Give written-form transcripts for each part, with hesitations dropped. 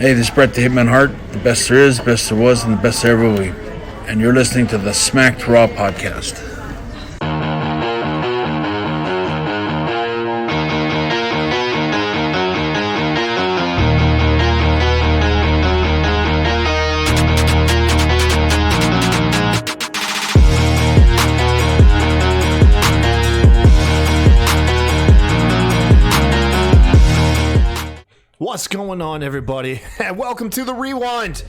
Hey, this is Brett the Hitman Hart, the best there is, best there was, and the best there ever will be. And you're listening to the Smacked Raw podcast. What's going on, everybody? And welcome to The Rewind.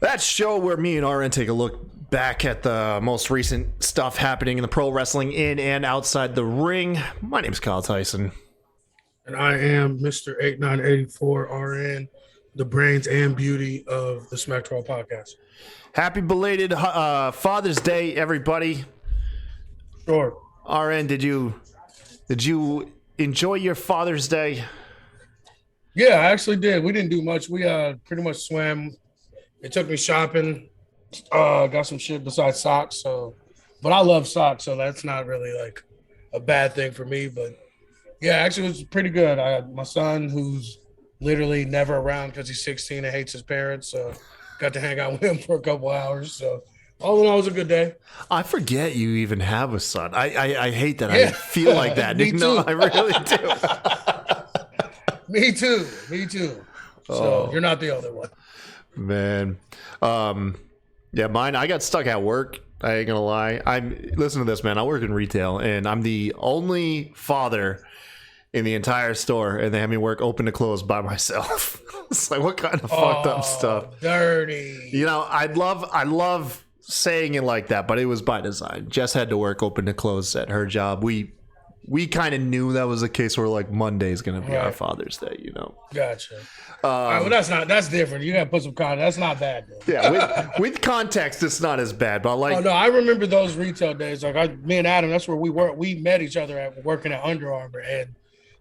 That show where me and RN take a look back at the most recent stuff happening in the pro wrestling in and outside the ring. My name's Kyle Tyson. And I am Mr. 8984 RN, the brains and beauty of the Smacked Raw podcast. Happy belated Father's Day, everybody. Sure. RN, did you enjoy your Father's Day? Yeah, I actually did. We didn't do much. We pretty much swam. It took me shopping. Got some shit besides socks. But I love socks, so that's not really like a bad thing for me. But yeah, actually, it was pretty good. I had my son, who's literally never around because he's 16 and hates his parents, so got to hang out with him for a couple hours. So all in all, it was a good day. I forget you even have a son. I hate that. Yeah. I feel like that. Me too. No, I really do. Me too. So you're not the only one. Man. Yeah, mine, I got stuck at work. I ain't gonna lie. Listen to this, man. I work in retail and I'm the only father in the entire store, and they have me work open to close by myself. It's like, what kind of fucked up stuff? Dirty. You know, I love saying it like that, but it was by design. Jess had to work open to close at her job. We kind of knew that was the case where like Monday's going to be our Father's Day, you know? Gotcha. All right, well, that's different. You got to put some context. That's not bad, though. Yeah, with context, it's not as bad, but like... Oh, no, I remember those retail days. Like, me and Adam, that's where we were. We met each other working at Under Armour, and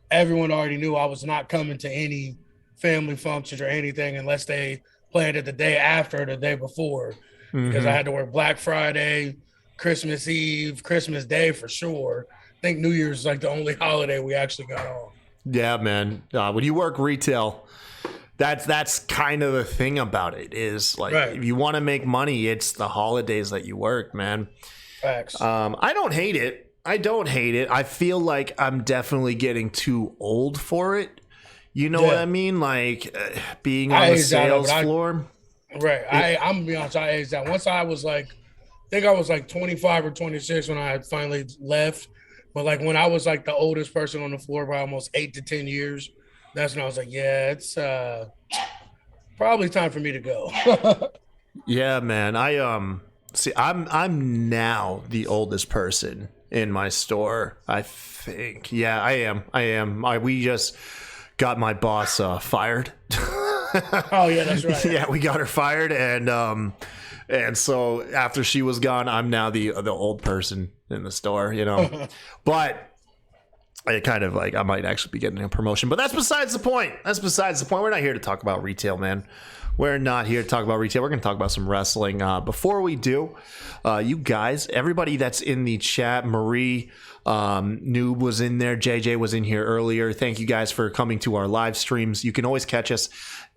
everyone already knew I was not coming to any family functions or anything unless they planned it the day after or the day before, because I had to work Black Friday, Christmas Eve, Christmas Day for sure. I think New Year's is like the only holiday we actually got off. Yeah, man. When you work retail, that's kind of the thing about it is like, if you want to make money, it's the holidays that you work, man. Facts. I don't hate it. I feel like I'm definitely getting too old for it. You know what I mean? Like being on the sales floor. Right. I'm gonna be honest. I aged out. Once I was like, I think I was like 25 or 26 when I had finally left. But like when I was like the oldest person on the floor by almost 8 to 10 years, that's when I was like, yeah, it's probably time for me to go. Yeah, man. I'm now the oldest person in my store, I think. Yeah, I am. We just got my boss fired. Oh yeah, that's right. Yeah, we got her fired, and so after she was gone, I'm now the old person in the store, you know. But I kind of like, I might actually be getting a promotion, but that's besides the point. We're not here to talk about retail, man. We're not here to talk about retail. We're going to talk about some wrestling. Before we do, you guys, everybody that's in the chat, Marie, Noob was in there, JJ was in here earlier. Thank you guys for coming to our live streams. You can always catch us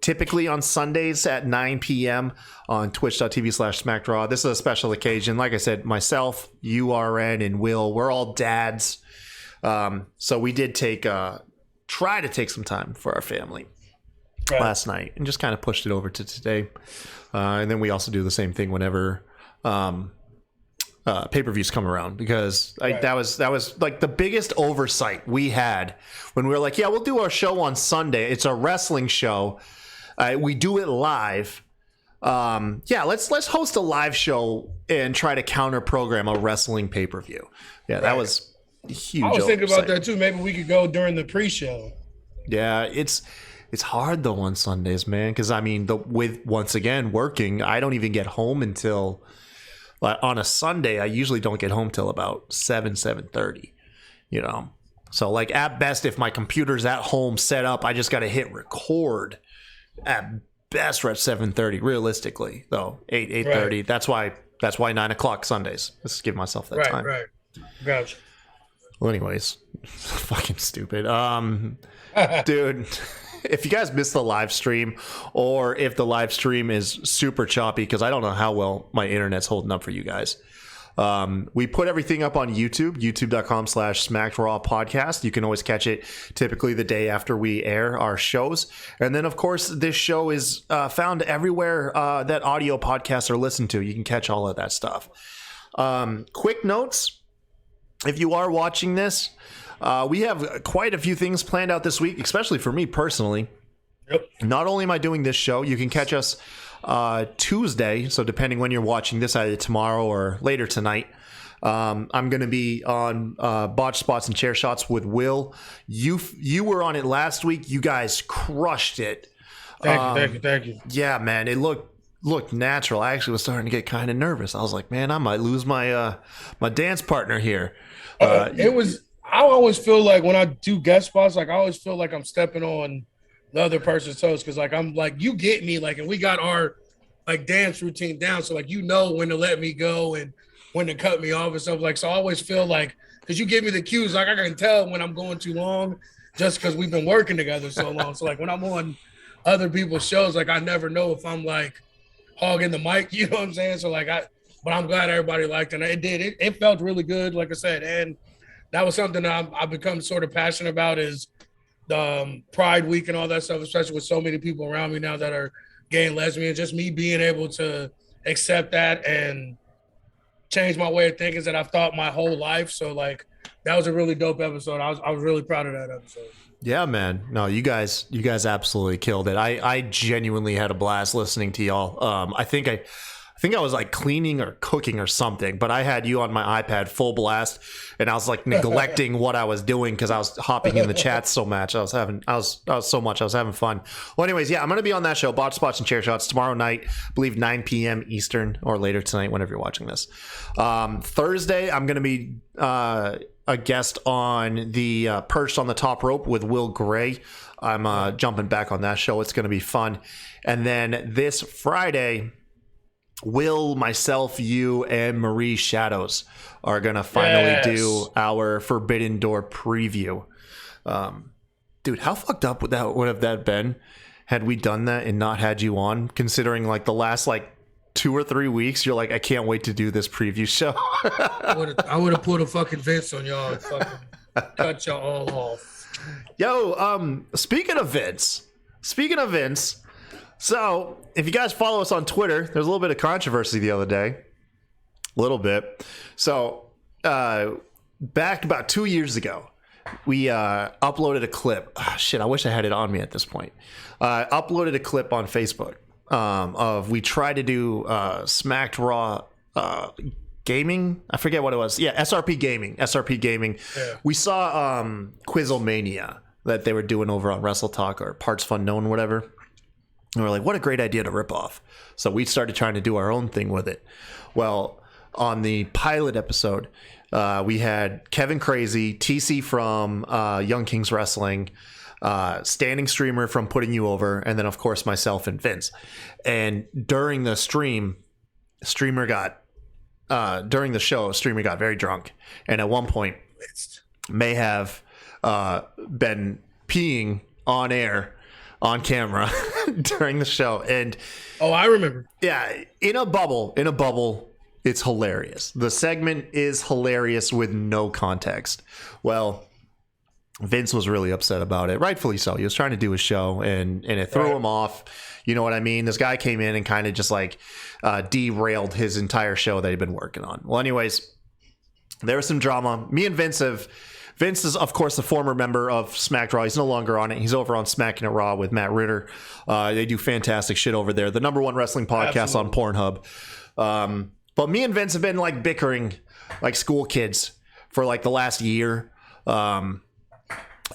typically on Sundays at 9 p.m. on twitch.tv/SmackDraw. This is a special occasion. Like I said, myself, URN, and Will, we're all dads. So we did try to take some time for our family last night and just kind of pushed it over to today. And then we also do the same thing whenever pay-per-views come around, because that was like the biggest oversight we had when we were like, yeah, we'll do our show on Sunday. It's a wrestling show. We do it live. Let's host a live show and try to counter program a wrestling pay-per-view. Yeah, that was huge. I was thinking about that too. Maybe we could go during the pre-show. Yeah, it's hard though on Sundays, man, because I mean, with once again working, I don't even get home until on a Sunday. I usually don't get home till about 7:30. You know, so like at best, if my computer's at home set up, I just got to hit record. At best, we're at 7:30. Realistically, though, 8:30. That's why 9 o'clock Sundays. Let's give myself that time. Right. Gotcha. Well, anyways, fucking stupid. Dude, if you guys missed the live stream, or if the live stream is super choppy, because I don't know how well my internet's holding up for you guys. We put everything up on YouTube, youtube.com/SmackedRawPodcast. You can always catch it typically the day after we air our shows. And then, of course, this show is found everywhere that audio podcasts are listened to. You can catch all of that stuff. Quick notes. If you are watching this, we have quite a few things planned out this week, especially for me personally. Yep. Not only am I doing this show, you can catch us Tuesday, so depending when you're watching this, either tomorrow or later tonight, I'm going to be on Botch Spots and Chair Shots with Will. You were on it last week. You guys crushed it. Thank you. Yeah, man, it looked natural. I actually was starting to get kind of nervous. I was like, man, I might lose my my dance partner here. I always feel like when I do guest spots, like I always feel like I'm stepping on the other person's toes, because like I'm like, you get me, like, and we got our like dance routine down, so like, you know when to let me go and when to cut me off and stuff, like, so I always feel like, because you give me the cues, like I can tell when I'm going too long, just because we've been working together so long. So like when I'm on other people's shows, like I never know if I'm like hogging the mic, you know what I'm saying? So like but I'm glad everybody liked it. And it felt really good, like I said, and that was something that I've become sort of passionate about, is the Pride Week and all that stuff, especially with so many people around me now that are gay and lesbian. Just me being able to accept that and change my way of thinking that I've thought my whole life. So like that was a really dope episode. I was really proud of that episode. Yeah, man. No, you guys absolutely killed it. I genuinely had a blast listening to y'all. I think I was like cleaning or cooking or something, but I had you on my iPad full blast, and I was like neglecting what I was doing because I was hopping in the chat so much. I was having fun. Well, anyways, yeah, I'm gonna be on that show, Botch Spots and Chair Shots, tomorrow night, I believe 9 p.m. Eastern, or later tonight, whenever you're watching this. Thursday, I'm gonna be a guest on the Perched on the Top Rope with Will Gray. I'm jumping back on that show. It's gonna be fun. And then this Friday, Will, myself, you, and Marie Shadows are going to finally do our Forbidden Door preview. Dude, how fucked up would have that been had we done that and not had you on, considering like the last like 2 or 3 weeks, you're like, I can't wait to do this preview show. I would have put a fucking Vince on y'all and fucking cut y'all all off. Yo, speaking of Vince, so, if you guys follow us on Twitter, there's a little bit of controversy the other day. A little bit. So, back about 2 years ago, we uploaded a clip. Oh, shit, I wish I had it on me at this point. Uploaded a clip on Facebook of we tried to do Smacked Raw Gaming. I forget what it was. Yeah, SRP Gaming. Yeah. We saw Quizlemania that they were doing over on Wrestle Talk or Parts Unknown, whatever. And we're like, what a great idea to rip off. So we started trying to do our own thing with it. Well, on the pilot episode, we had Kevin Crazy, TC from Young Kings Wrestling, Standing Streamer from Putting You Over, and then, of course, myself and Vince. And during the show, Streamer got very drunk. And at one point, may have been peeing on air, on camera during the show. And I remember. Yeah, in a bubble, it's hilarious. The segment is hilarious with no context. Well, Vince was really upset about it, rightfully so. He was trying to do his show, and it threw him off. You know what I mean? This guy came in and kind of just like derailed his entire show that he'd been working on. Well, anyways, there was some drama. Me and Vince is, of course, a former member of Smacked Raw. He's no longer on it. He's over on Smacking It Raw with Matt Ritter. They do fantastic shit over there. The #1 wrestling podcast on Pornhub. But me and Vince have been like bickering like school kids for like the last year. So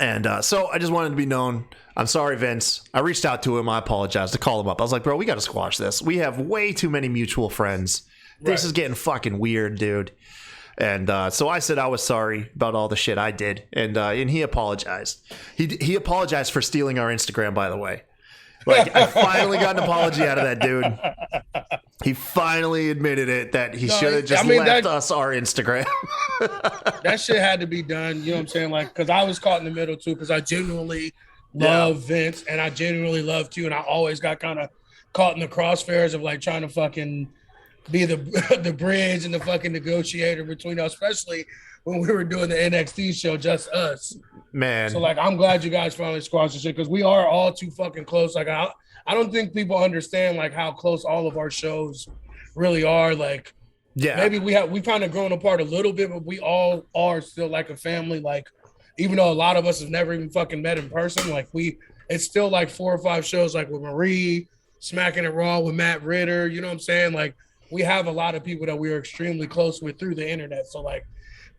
I just wanted to be known. I'm sorry, Vince. I reached out to him. I apologize to call him up. I was like, bro, we got to squash this. We have way too many mutual friends. This is getting fucking weird, dude. And so I said I was sorry about all the shit I did, and he apologized. He apologized for stealing our Instagram, by the way. Like, I finally got an apology out of that dude. He finally admitted it, that he should have just left us our Instagram. That shit had to be done. You know what I'm saying? Like, because I was caught in the middle too, because I genuinely love Vince, and I genuinely love Q, and I always got kind of caught in the crossfairs of like trying to fucking be the the bridge and the fucking negotiator between us, especially when we were doing the NXT show, just us. Man. So like, I'm glad you guys finally squashed the shit because we are all too fucking close. Like, I don't think people understand like how close all of our shows really are. Like, yeah, maybe we kind of grown apart a little bit, but we all are still like a family. Like, even though a lot of us have never even fucking met in person, like it's still like 4 or 5 shows, like with Marie, Smacking It Raw with Matt Ritter. You know what I'm saying? Like, we have a lot of people that we are extremely close with through the internet. So like,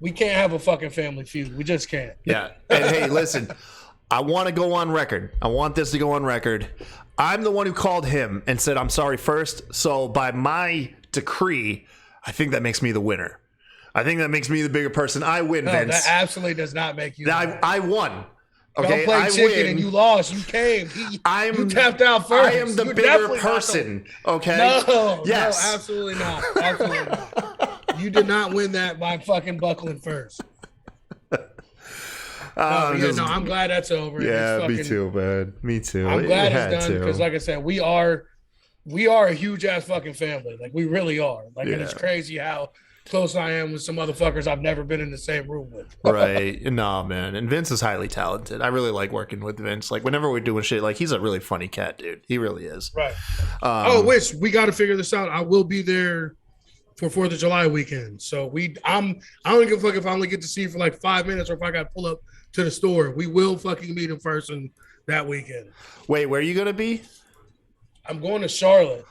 we can't have a fucking family feud. We just can't. Yeah. And hey, listen, I want to go on record. I want this to go on record. I'm the one who called him and said, I'm sorry first. So by my decree, I think that makes me the winner. I think that makes me the bigger person. I win, No, Vince. that absolutely does not make you. I won. Okay, y'all played chicken and you lost. You came. You tapped out first. I am the bigger person. Okay. No, yes. no, absolutely not. Absolutely not. You did not win that by fucking buckling first. I'm glad that's over. Yeah, me too, man. Me too. I'm glad it's done because, like I said, we are a huge ass fucking family. Like, we really are. Like, and it's crazy how close I am with some motherfuckers I've never been in the same room with. Right. No, man. And Vince is highly talented. I really like working with Vince. Like, whenever we're doing shit, like, he's a really funny cat, dude. He really is. Right. Which we got to figure this out. I will be there for 4th of July weekend. So I don't give a fuck if I only get to see you for like 5 minutes or if I got to pull up to the store. We will fucking meet in person that weekend. Wait, where are you going to be? I'm going to Charlotte.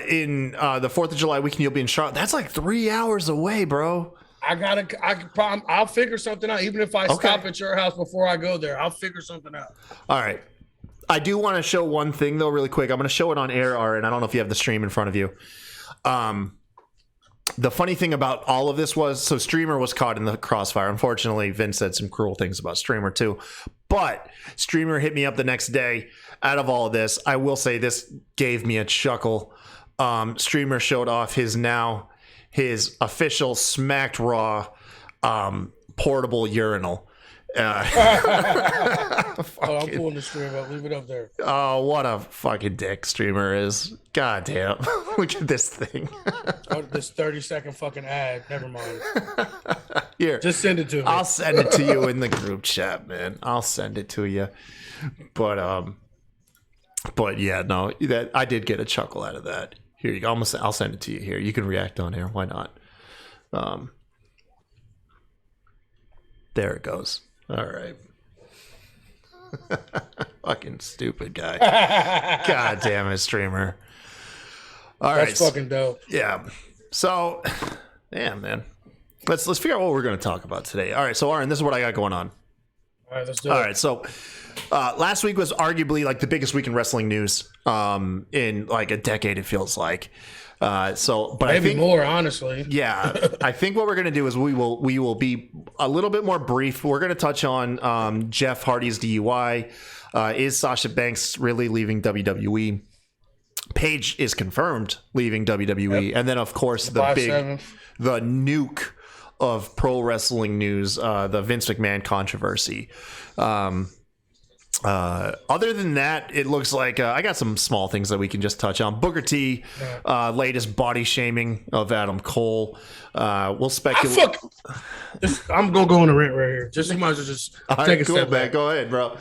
In the 4th of July weekend, you'll be in Charlotte. That's like 3 hours away, bro. I'll figure something out. Even if I stop at your house before I go there, I'll figure something out. All right. I do want to show one thing though, really quick. I'm going to show it on air, and I don't know if you have the stream in front of you. The funny thing about all of this was, so Streamer was caught in the crossfire. Unfortunately, Vince said some cruel things about Streamer too. But Streamer hit me up the next day. Out of all of this, I will say this gave me a chuckle. Streamer showed off his official Smacked Raw portable urinal. I'm pulling the stream up. Leave it up there. Oh, what a fucking dick Streamer is. God damn. Look at this thing. This 30-second fucking ad. Never mind. Here. Just send it to me. I'll send it to you in the group chat, man. I'll send it to you. But yeah, no, that I did get a chuckle out of that. Here you go. I'll send it to you here. You can react on here. Why not? There it goes. All right. Fucking stupid guy. God damn it, Streamer. All right. That's fucking dope. Yeah. So, yeah, man. Let's figure out what we're going to talk about today. All right. So, Aaron, this is what I got going on. All right, let's do it. All right. So, last week was arguably like the biggest week in wrestling news in like a decade, it feels like. But maybe I think more, honestly. Yeah, I think what we're going to do is we will be a little bit more brief. We're going to touch on Jeff Hardy's DUI. Is Sasha Banks really leaving WWE? Paige is confirmed leaving WWE, and then of course the nuke of pro wrestling news, the Vince McMahon controversy. Other than that, it looks like I got some small things that we can just touch on. Booker T, latest body shaming of Adam Cole. We'll speculate. I'm gonna go on a rant right here. Just might as well just take a step back. Go ahead, bro.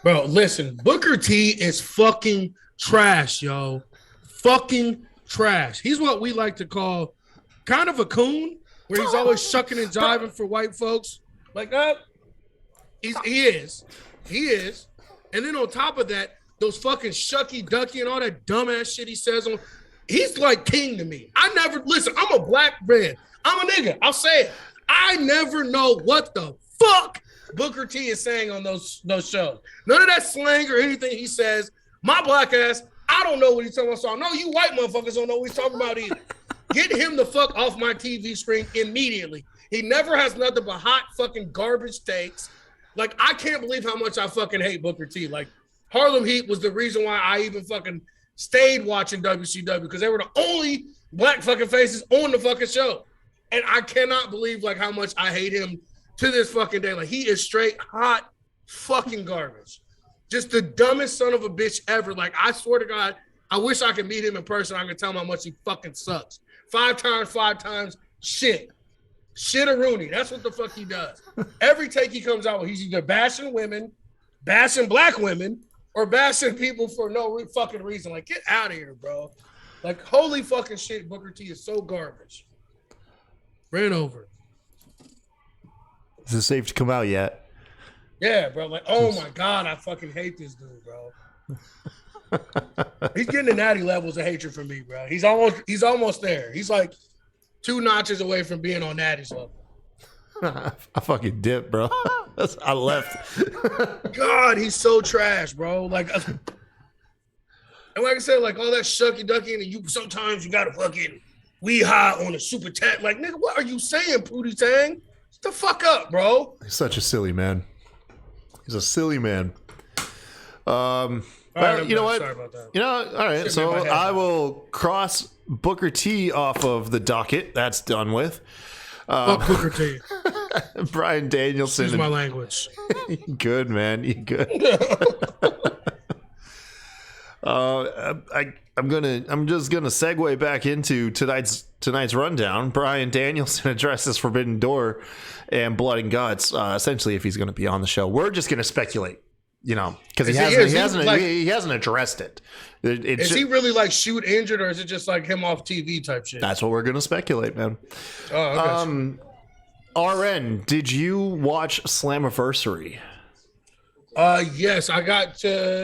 Bro, listen, Booker T is fucking trash, yo. Fucking trash. He's what we like to call kind of a coon, where he's always shucking and jiving for white folks like that. He is. And then on top of that, those fucking shucky ducky and all that dumbass shit he says he's like king to me. I'm a black man. I'm a nigga. I'll say it. I never know what the fuck Booker T is saying on those shows. None of that slang or anything he says. My black ass, I don't know what he's talking about. So I know you white motherfuckers don't know what he's talking about either. Get him the fuck off my TV screen immediately. He never has nothing but hot fucking garbage takes. Like, I can't believe how much I fucking hate Booker T. Like, Harlem Heat was the reason why I even fucking stayed watching WCW, because they were the only black fucking faces on the fucking show. And I cannot believe, like, how much I hate him to this fucking day. Like, he is straight hot fucking garbage. Just the dumbest son of a bitch ever. Like, I swear to God, I wish I could meet him in person. I could tell him how much he fucking sucks. 5 times, shit. Shit-a-rooney. That's what the fuck he does. Every take he comes out with, he's either bashing women, bashing black women, or bashing people for no fucking reason. Like, get out of here, bro. Like, holy fucking shit, Booker T is so garbage. Ran over. Is it safe to come out yet? Yeah, bro. Like, oh my God, I fucking hate this dude, bro. He's getting to natty levels of hatred from me, bro. He's almost there. He's like 2 notches away from being on natty's level. I fucking dipped, bro. I left. God, he's so trash, bro. Like, and like I said, like all that shucky ducky, and you sometimes you gotta fucking we high on a super tang. Like, nigga, what are you saying, Pootie Tang? Shut the fuck up, bro. He's such a silly man. He's a silly man. All Well, right, you know what? Sorry about that. You know, all right. Shit So made my head I hurt. will cross Booker T off of the docket. That's done with. Fuck Booker T. Brian Danielson. Excuse my language. You good, man. You good. I'm just gonna segue back into tonight's rundown. Brian Danielson addresses Forbidden Door and Blood and Guts. Essentially, if he's gonna be on the show, we're just gonna speculate. You know, because he hasn't addressed it. Is he really like shoot injured, or is it just like him off TV type shit? That's what we're gonna speculate, man. Oh, okay. RN, did you watch Slammiversary? Yes, I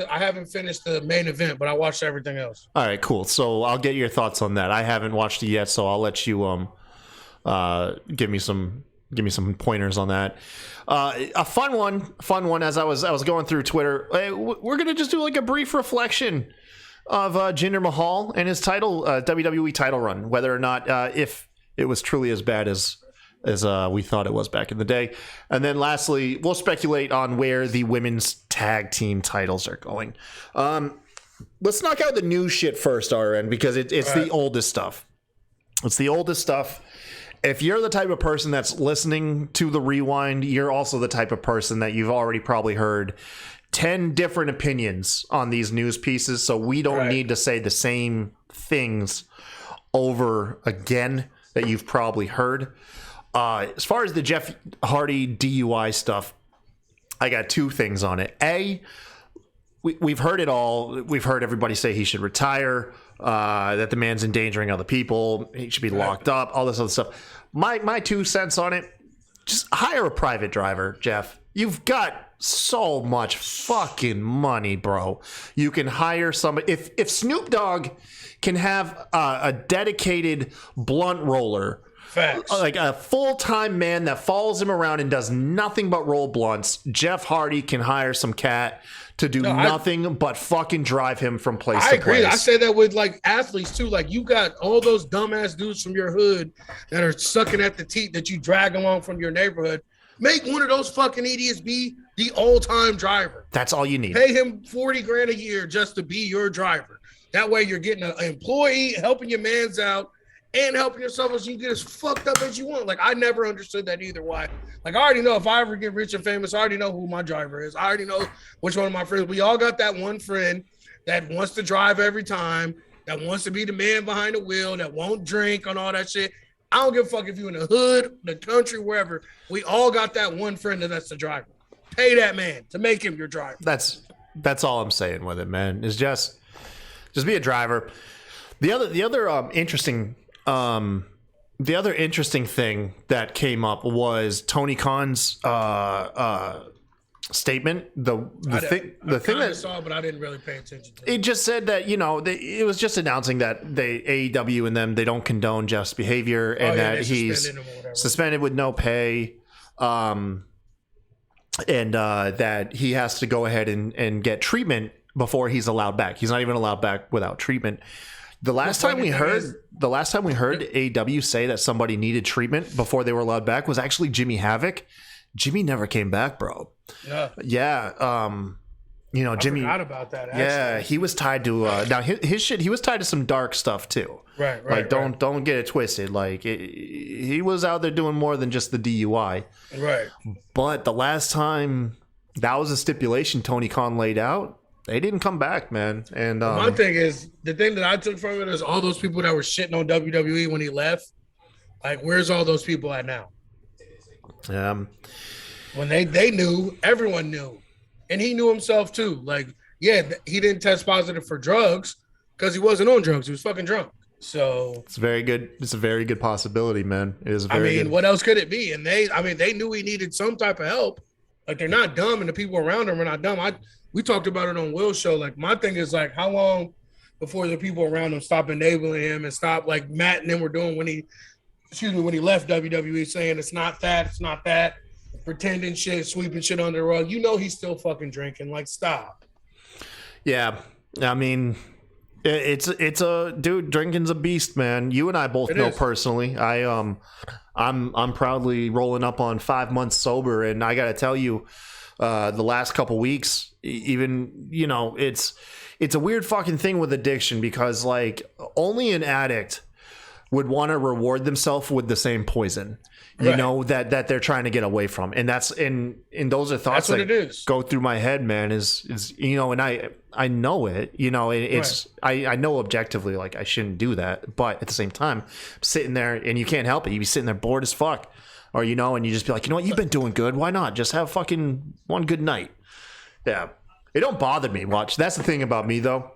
haven't finished the main event, but I watched everything else. All right, cool. So I'll get your thoughts on that. I haven't watched it yet, so I'll let you give me some pointers on that. A fun one. As I was going through Twitter, we're gonna just do like a brief reflection of Jinder Mahal and his title WWE title run, whether or not if it was truly as bad as we thought it was back in the day. And then lastly, we'll speculate on where the women's tag team titles are going. Let's knock out the new shit first, RN, because it's the oldest stuff. It's the oldest stuff. If you're the type of person that's listening to the rewind, you're also the type of person that you've already probably heard 10 different opinions on these news pieces. So we don't need to say the same things over again that you've probably heard. As far as the Jeff Hardy DUI stuff, I got 2 things on it. A, we've heard it all. We've heard everybody say he should retire, that the man's endangering other people, he should be locked up, all this other stuff. My 2 cents on it, just hire a private driver, Jeff. You've got so much fucking money, bro. You can hire somebody. If Snoop Dogg can have a dedicated blunt roller, Facts. like a full-time man that follows him around and does nothing but roll blunts, Jeff Hardy can hire some cat to do nothing but fucking drive him from place to place. I agree. I say that with like athletes too. Like, you got all those dumbass dudes from your hood that are sucking at the teat that you drag along from your neighborhood. Make one of those fucking idiots be the all-time driver. That's all you need. Pay him $40,000 a year just to be your driver. That way you're getting an employee, helping your mans out, and helping yourself so you can get as fucked up as you want. Like, I never understood that either. Why? Like, I already know if I ever get rich and famous, I already know who my driver is. I already know which one of my friends. We all got that one friend that wants to drive every time, that wants to be the man behind the wheel, that won't drink and all that shit. I don't give a fuck if you're in the hood, the country, wherever. We all got that one friend that's the driver. Pay that man to make him your driver. That's all I'm saying with it, man. Is just be a driver. The other interesting thing that came up was Tony Khan's statement. The thing that I saw, but I didn't really pay attention to it. Just said that, you know, it was just announcing that AEW and them, they don't condone Jeff's behavior, and that he's suspended with no pay, and that he has to go ahead and get treatment before he's allowed back. He's not even allowed back without treatment. The last time we heard AEW say that somebody needed treatment before they were allowed back was actually Jimmy Havoc. Jimmy never came back, bro. Yeah. You know, Jimmy. I forgot about that. Actually. Yeah, he was tied to now his shit. He was tied to some dark stuff too. Right. Like, don't get it twisted. Like, he was out there doing more than just the DUI. Right. But the last time that was a stipulation Tony Khan laid out. They didn't come back, man. And my thing is, the thing that I took from it is all those people that were shitting on WWE when he left. Like, where's all those people at now? When they knew, everyone knew. And he knew himself too. Like, yeah, he didn't test positive for drugs because he wasn't on drugs. He was fucking drunk. So it's very good. It's a very good possibility, man. It is very good. What else could it be? And they knew he needed some type of help. Like, they're not dumb, and the people around him are not dumb. We talked about it on Will's show. Like, my thing is, like, how long before the people around him stop enabling him and stop, like Matt and them were doing when he left WWE, saying it's not that, pretending shit, sweeping shit under the rug. You know he's still fucking drinking. Like, stop. Yeah, I mean, it's a dude. Drinking's a beast, man. You and I both know personally. I'm proudly rolling up on 5 months sober, and I got to tell you, the last couple weeks, even, you know, it's a weird fucking thing with addiction, because like only an addict would want to reward themselves with the same poison, you know, that they're trying to get away from. And that's and those are thoughts that go through my head, man, is, you know, and I know it, you know, it's, I know objectively, like, I shouldn't do that. But at the same time, I'm sitting there and you can't help it. You be sitting there bored as fuck, or, you know, and you just be like, you know what, you've been doing good. Why not just have fucking one good night? Yeah. It don't bother me much. That's the thing about me, though.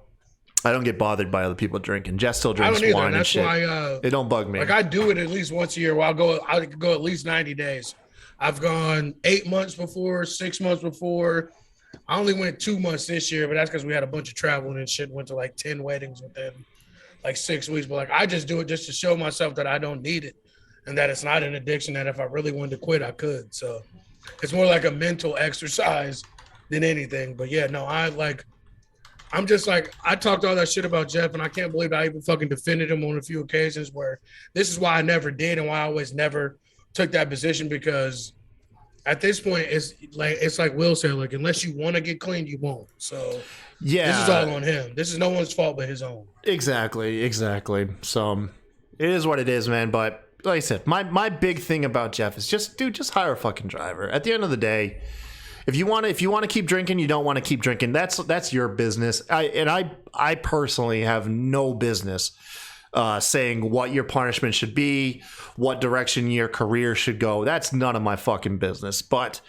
I don't get bothered by other people drinking. Jess still drinks wine and shit. Why, it don't bug me. Like, I do it at least once a year where I could go at least 90 days. I've gone 8 months before, 6 months before. I only went 2 months this year, but that's because we had a bunch of traveling and shit. Went to like 10 weddings within like 6 weeks. But like, I just do it just to show myself that I don't need it and that it's not an addiction, that if I really wanted to quit, I could. So it's more like a mental exercise than anything. But yeah, no, I'm just like, I talked all that shit about Jeff, and I can't believe I even fucking defended him on a few occasions, where this is why I never did and why I always never took that position, because at this point it's like Will said, like, unless you want to get clean, you won't. So yeah, this is all on him. This is no one's fault but his own. Exactly. So it is what it is, man. But like I said, my big thing about Jeff is just hire a fucking driver. At the end of the day, If you want to keep drinking, you don't want to keep drinking. That's your business. I personally have no business saying what your punishment should be, what direction your career should go. That's none of my fucking business. But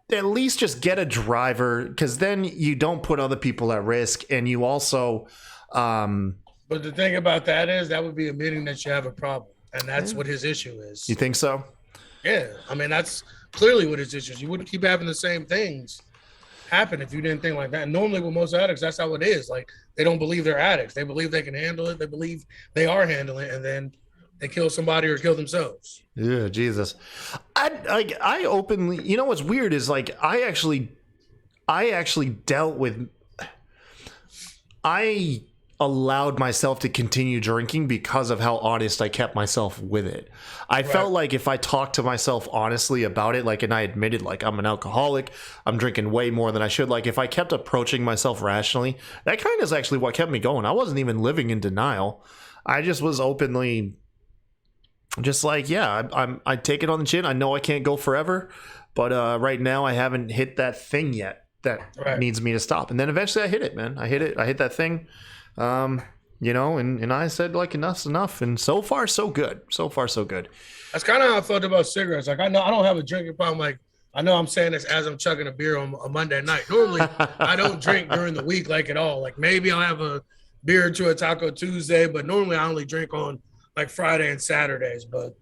at least just get a driver, because then you don't put other people at risk, and you also. But the thing about that is that would be admitting that you have a problem, and that's what his issue is. You think so? Yeah, I mean, that's clearly what his issue is. You wouldn't keep having the same things happen if you didn't think like that. And normally with most addicts, that's how it is. Like, they don't believe they're addicts. They believe they can handle it. They believe they are handling it, and then they kill somebody or kill themselves. Yeah, Jesus. I openly, you know what's weird is, like, I actually dealt with, I allowed myself to continue drinking because of how honest I kept myself with it. I felt like if I talked to myself honestly about it, like, and I admitted, like, I'm an alcoholic, I'm drinking way more than I should, like, if I kept approaching myself rationally, that kind of is actually what kept me going. I wasn't even living in denial. I just was openly just like, yeah, I take it on the chin. I know I can't go forever, but right now I haven't hit that thing yet that needs me to stop. And then eventually I hit it, man. I hit that thing. You know, and I said, like, enough's enough, and so far so good. That's kind of how I felt about cigarettes. Like, I know I don't have a drinking problem. Like, I know I'm saying this as I'm chugging a beer on a Monday night. Normally I don't drink during the week, like, at all. Like, maybe I'll have a beer or two, a Taco Tuesday, but normally I only drink on like Friday and Saturdays. But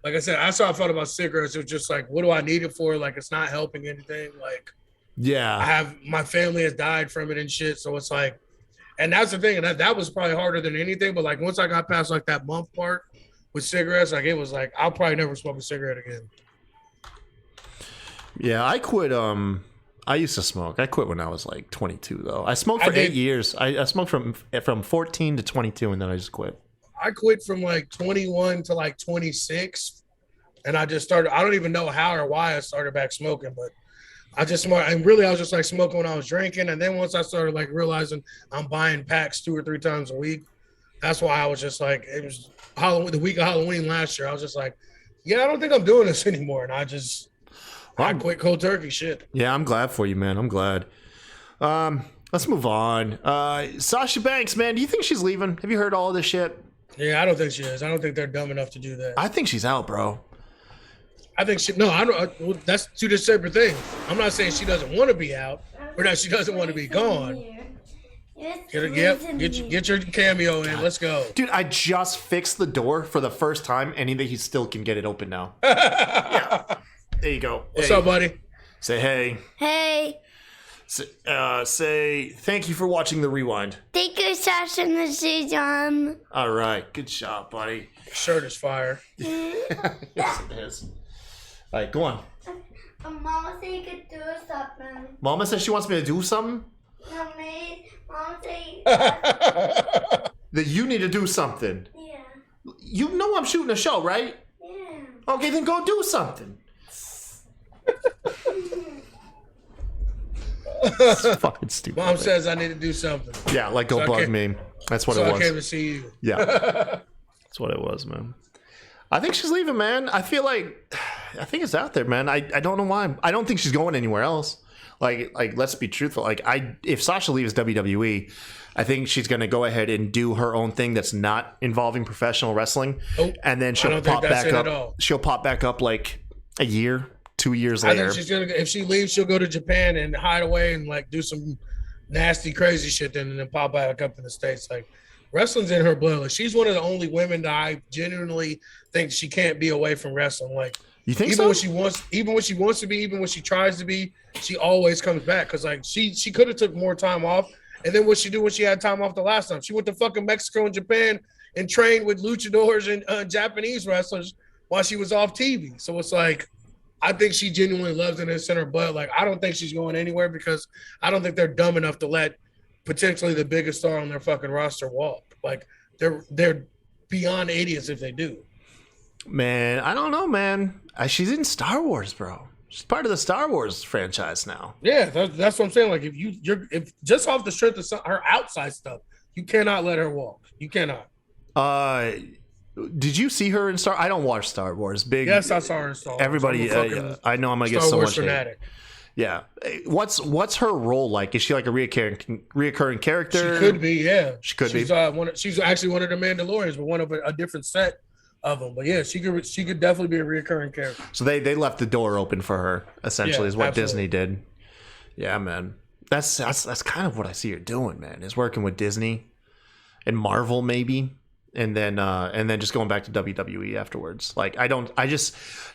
like I said, that's how I felt about cigarettes. It was just like, what do I need it for? Like, it's not helping anything. Like, yeah, my family has died from it and shit. So it's like, and that's the thing, and that was probably harder than anything. But like, once I got past like that month part with cigarettes, like, it was like, I'll probably never smoke a cigarette again. Yeah, I quit. I used to smoke. I quit when I was like 22, though. I smoked for 8 years. I smoked from 14 to 22, and then I just quit. I quit from like 21 to like 26, and I just started. I don't even know how or why I started back smoking, but I just smoked. And really, I was just like smoking when I was drinking. And then once I started like realizing I'm buying packs 2 or 3 times a week, that's why I was just like, it was Halloween, the week of Halloween last year. I was just like, yeah, I don't think I'm doing this anymore. And I just I quit cold turkey shit. Yeah, I'm glad for you, man. I'm glad. Let's move on. Sasha Banks, man, do you think she's leaving? Have you heard all this shit? Yeah, I don't think she is. I don't think they're dumb enough to do that. I think she's out, bro. I think she. No, I don't. That's two separate things. I'm not saying she doesn't want to be out, or that she doesn't want to be gone. Get your cameo in. Let's go, dude. I just fixed the door for the first time, and he still can get it open now. Yeah, there you go. What's up, buddy? Say hey. Hey. Say thank you for watching the rewind. Thank you, Sasha and the season. All right, good job, buddy. Your shirt is fire. Yes, it is. All right, go on. Mama said you could do something. Mama says she wants me to do something? No, Mama said that you need to do something. yeah. You know I'm shooting a show, right? Yeah. Okay, then go do something. It's fucking stupid. Mom says I need to do something. Yeah, like go bug me. That's what it was. So I came to see you. Yeah. That's what it was, man. I think she's leaving, man. I feel like it's out there, man. I don't know why. I don't think she's going anywhere else. Like let's be truthful. If Sasha leaves WWE, I think she's gonna go ahead and do her own thing that's not involving professional wrestling, and then she'll pop back up. She'll pop back up like a year, 2 years later. I think she's gonna. If she leaves, she'll go to Japan and hide away and like do some nasty, crazy shit, and then pop back up in the States. Like wrestling's in her blood. Like, she's one of the only women that I genuinely think she can't be away from wrestling. Like. You think even so? Even when she wants to be, even when she tries to be, she always comes back. Cause like she could have took more time off. And then what she do when she had time off the last time? She went to fucking Mexico and Japan and trained with luchadors and Japanese wrestlers while she was off TV. So it's like, I think she genuinely loves it and it's in her blood. Like, I don't think she's going anywhere because I don't think they're dumb enough to let potentially the biggest star on their fucking roster walk. Like they're beyond idiots if they do. Man, I don't know, man. She's in Star Wars, bro. She's part of the Star Wars franchise now. Yeah, that's what I'm saying. Like, if just off the strength of her outside stuff, you cannot let her walk. You cannot. Did you see her in Star? I don't watch Star Wars. Yes, I saw her in Star Wars. Everybody, I know I'm gonna get so much hate. Yeah, what's her role like? Is she like a reoccurring character? She could be. Yeah, she could be. She's actually one of the Mandalorians, but one of a different set of them. But yeah, she could definitely be a reoccurring character. So they left the door open for her. Essentially, is what absolutely. Disney did. Yeah, man. That's kind of what I see her doing, man. Is working with Disney and Marvel maybe. And then just going back to WWE afterwards. Like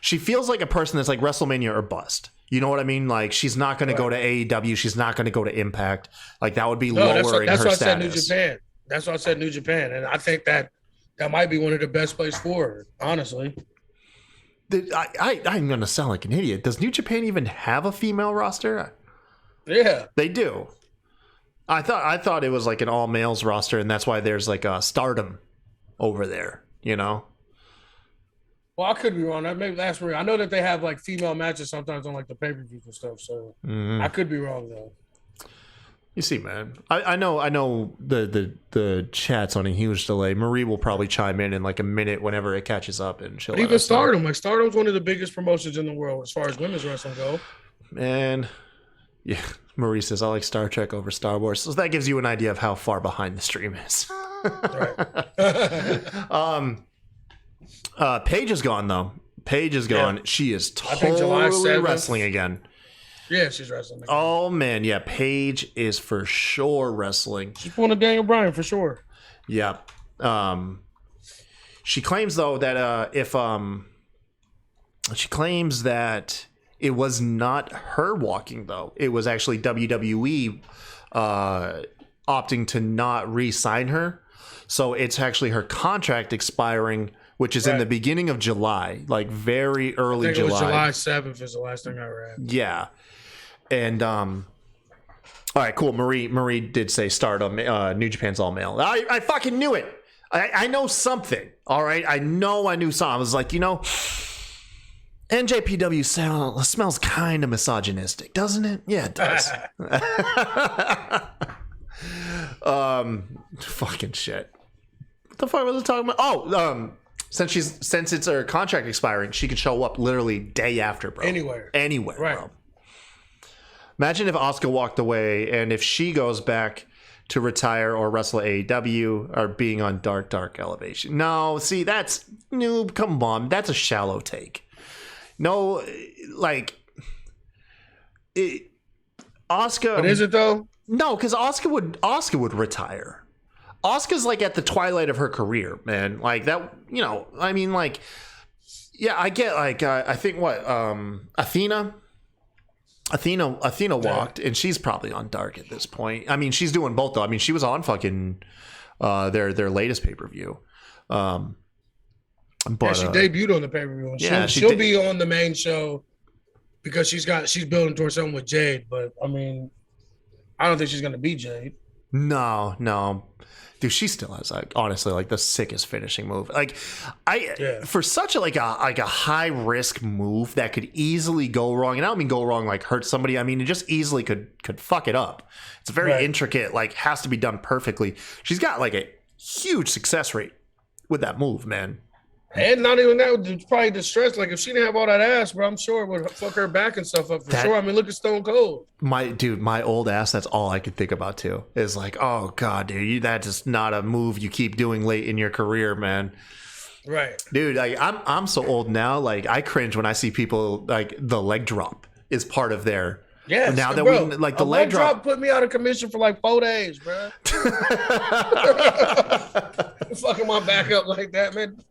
she feels like a person that's like WrestleMania or bust. You know what I mean? Like she's not going to go to AEW. She's not going to go to Impact. Like that would be lowering her status. That's why I said New Japan. That's why I said New Japan, and I think that might be one of the best places for her. Honestly, I'm going to sound like an idiot. Does New Japan even have a female roster? Yeah, they do. I thought it was like an all males roster, and that's why there's like a Stardom over there, you know. Well, I could be wrong. Maybe that's real. I know that they have like female matches sometimes on like the pay-per-views and stuff. So I could be wrong though. You see, man, I know the chat's on a huge delay. Marie will probably chime in like a minute whenever it catches up, and she'll. But even Stardom, like Stardom's one of the biggest promotions in the world as far as women's wrestling go. Man, yeah. Marie says I like Star Trek over Star Wars, so that gives you an idea of how far behind the stream is. Paige is gone though. Paige is gone. Yeah. She is totally wrestling again. Yeah, she's wrestling again. Oh man, yeah. Paige is for sure wrestling. She's pulling a Daniel Bryan for sure. Yeah. She claims though that she claims that it was not her walking though. It was actually WWE opting to not re-sign her. So it's actually her contract expiring, which is in the beginning of July, like very early July. It was July 7th is the last thing I read. Yeah. And all right, cool. Marie did say Stardom, New Japan's all male. I fucking knew it. I know something. All right. I knew something. I was like, NJPW smells kind of misogynistic, doesn't it? Yeah, it does. Fucking shit. What the fuck was I talking about? since it's her contract expiring, she could show up literally day after, bro. Anywhere, right. Bro. Imagine if Asuka walked away and if she goes back to retire or wrestle AEW or being on Dark Elevation. No, see, that's noob. Come on, that's a shallow take. No, like Asuka. But is it though? No, because Asuka would retire. Asuka's like at the twilight of her career, man. Like that, you know. I mean, like, yeah, I get like I think what Athena walked, and she's probably on Dark at this point. I mean, she's doing both though. I mean, she was on fucking their latest pay-per-view. But yeah, she debuted on the pay-per-view. And she'll be on the main show because she's building towards something with Jade. But I mean, I don't think she's gonna be Jade. No. Dude, she still has like honestly like the sickest finishing move. Like for such a high risk move that could easily go wrong, and I don't mean go wrong like hurt somebody. I mean it just easily could fuck it up. It's very intricate, like has to be done perfectly. She's got like a huge success rate with that move, man. And not even that, it's probably distressed. Like if she didn't have all that ass, bro, I'm sure it would fuck her back and stuff up for sure. I mean, look at Stone Cold. My old ass. That's all I could think about too. Is like, oh god, dude, that's just not a move you keep doing late in your career, man. Right, dude. Like I'm so old now. Like I cringe when I see people like the leg drop is part of their. Yeah, now that we like the leg drop put me out of commission for like 4 days, bro. Fucking my back up like that, man.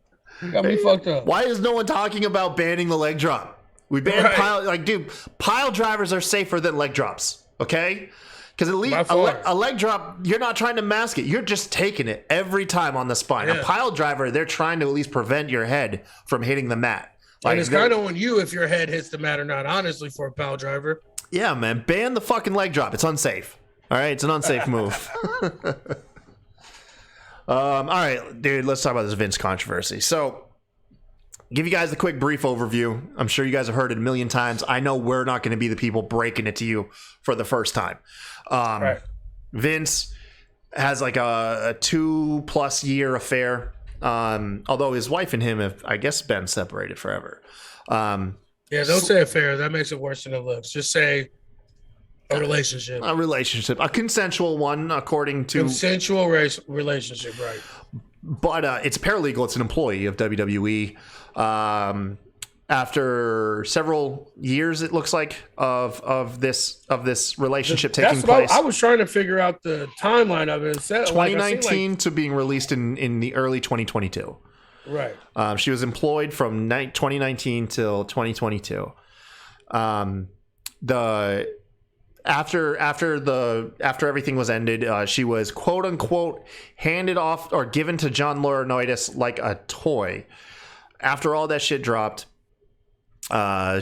Got me fucked up. Why is no one talking about banning the leg drop? We banned pile drivers are safer than leg drops, okay? Because at least a leg drop, you're not trying to mask it. You're just taking it every time on the spine. Yeah. A pile driver, they're trying to at least prevent your head from hitting the mat. Like, and it's kind of on you if your head hits the mat or not, honestly, for a pile driver. Yeah, man. Ban the fucking leg drop. It's unsafe. All right? It's an unsafe move. All right, dude, let's talk about this Vince controversy. So, give you guys a quick brief overview. I'm sure you guys have heard it a million times. I know we're not going to be the people breaking it to you for the first time. Vince has like a 2+ year affair, although his wife and him have, I guess, been separated forever. Yeah, don't say affair. That makes it worse than it looks. Just say a relationship. A consensual one, according to... Consensual relationship, right. But it's paralegal. It's an employee of WWE. After several years, it looks like, of this relationship taking place. I was trying to figure out the timeline of it. 2019 to being released in the early 2022. Right. She was employed from 2019 till 2022. After everything was ended, she was quote unquote handed off or given to John Laurinaitis like a toy. After all that shit dropped,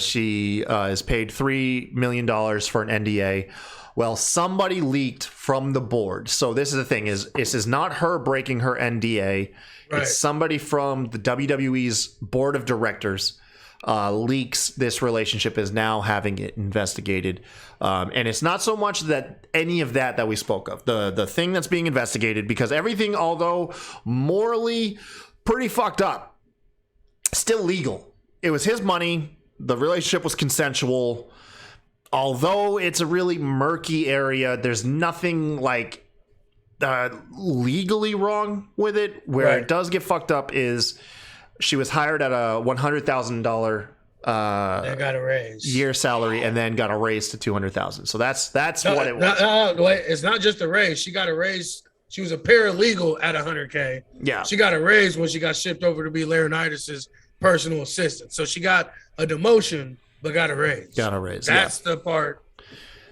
she is paid $3 million for an NDA. Well, somebody leaked from the board. So this is the thing: this is not her breaking her NDA. Right. It's somebody from the WWE's board of directors. Leaks this relationship is now having it investigated, and it's not so much that any of that we spoke of, the thing that's being investigated, because everything, although morally pretty fucked up, still legal. It was his money. The relationship was consensual. Although it's a really murky area, there's nothing like legally wrong with it. Where it does get fucked up is she was hired at a $100,000 got a raise year salary, and then got a raise to $200,000. So that's what it was. It's not just a raise. She got a raise. She was a paralegal at $100K. Yeah, she got a raise when she got shipped over to be Laurinaitis' personal assistant. So she got a demotion, but got a raise. That's the part.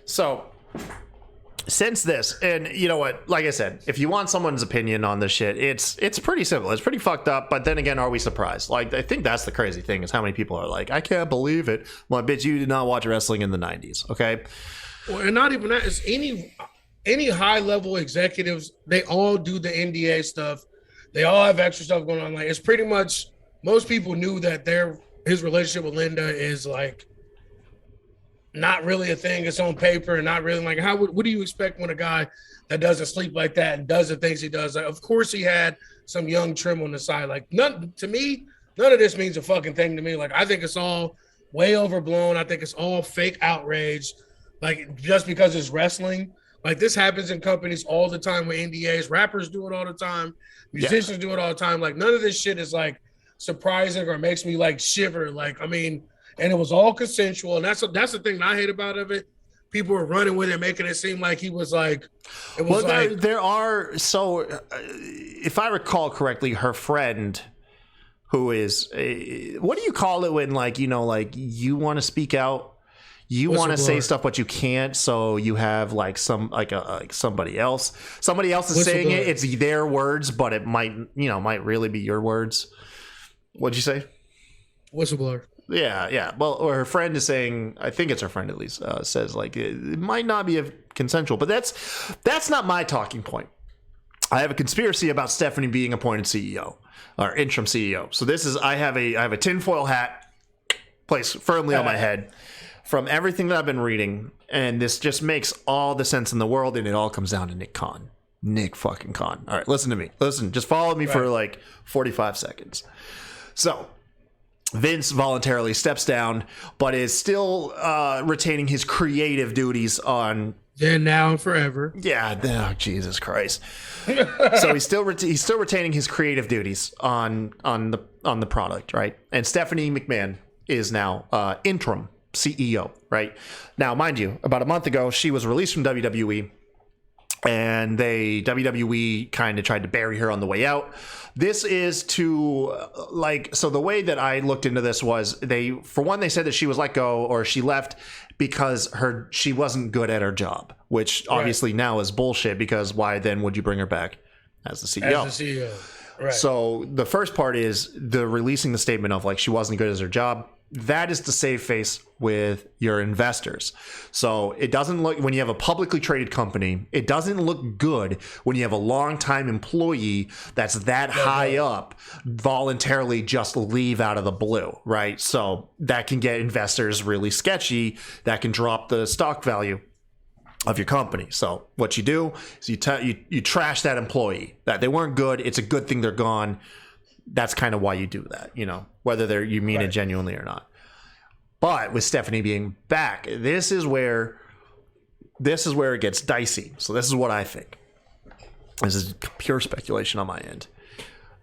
So since this, and you know what, like I said, if you want someone's opinion on this shit, it's pretty simple. It's pretty fucked up, but then again, are we surprised? Like, I think that's the crazy thing, is how many people are like, I can't believe it. Well, bitch, you did not watch wrestling in the 90s, okay? Well, and not even that. It's any high-level executives, they all do the NDA stuff. They all have extra stuff going on. Like, it's pretty much, most people knew that his relationship with Linda is like not really a thing. It's on paper and not really like what do you expect when a guy that doesn't sleep like that and does the things he does? Like, of course he had some young trim on the side. Like none of this means a fucking thing to me. Like I think it's all way overblown. I think it's all fake outrage. Like just because it's wrestling. Like this happens in companies all the time with NDAs. Rappers do it all the time. Musicians do it all the time. Like none of this shit is like surprising or makes me like shiver. Like, I mean, and it was all consensual. And that's the thing that I hate about it. People were running with it, making it seem like he was like, it was there are, so if I recall correctly, her friend who is, what do you call it when like, you know, like you want to speak out? You want to say stuff, but you can't. So you have like somebody else is saying it. It's their words, but it might really be your words. What'd you say? Whistleblower. Yeah. Well, or her friend is saying, I think it's her friend at least, says like it might not be consensual, but that's not my talking point. I have a conspiracy about Stephanie being appointed CEO or interim CEO. So I have a tinfoil hat placed firmly on my head from everything that I've been reading, and this just makes all the sense in the world, and it all comes down to Nick Khan. Nick fucking Khan. All right, listen to me. Just follow me for like 45 seconds. So Vince voluntarily steps down, but is still retaining his creative duties on. Then, now, and forever. Yeah. Oh, Jesus Christ. So he's still retaining his creative duties on the product, right? And Stephanie McMahon is now interim CEO, right? Now, mind you, about a month ago, she was released from WWE, and WWE kind of tried to bury her on the way out. This is to so the way that I looked into this was they said that she was let go or she left because she wasn't good at her job, which obviously now is bullshit, because why then would you bring her back as the CEO? As the CEO. Right. So the first part is the releasing the statement of like she wasn't good at her job. That is to save face with your investors. So it doesn't look, when you have a publicly traded company, it doesn't look good when you have a longtime employee that's that high up voluntarily just leave out of the blue, right? So that can get investors really sketchy. That can drop the stock value of your company. So what you do is you trash that employee, that they weren't good. It's a good thing they're gone. That's kind of why you do that, whether you mean it genuinely or not. But with Stephanie being back, this is where it gets dicey. So this is what I think. This is pure speculation on my end.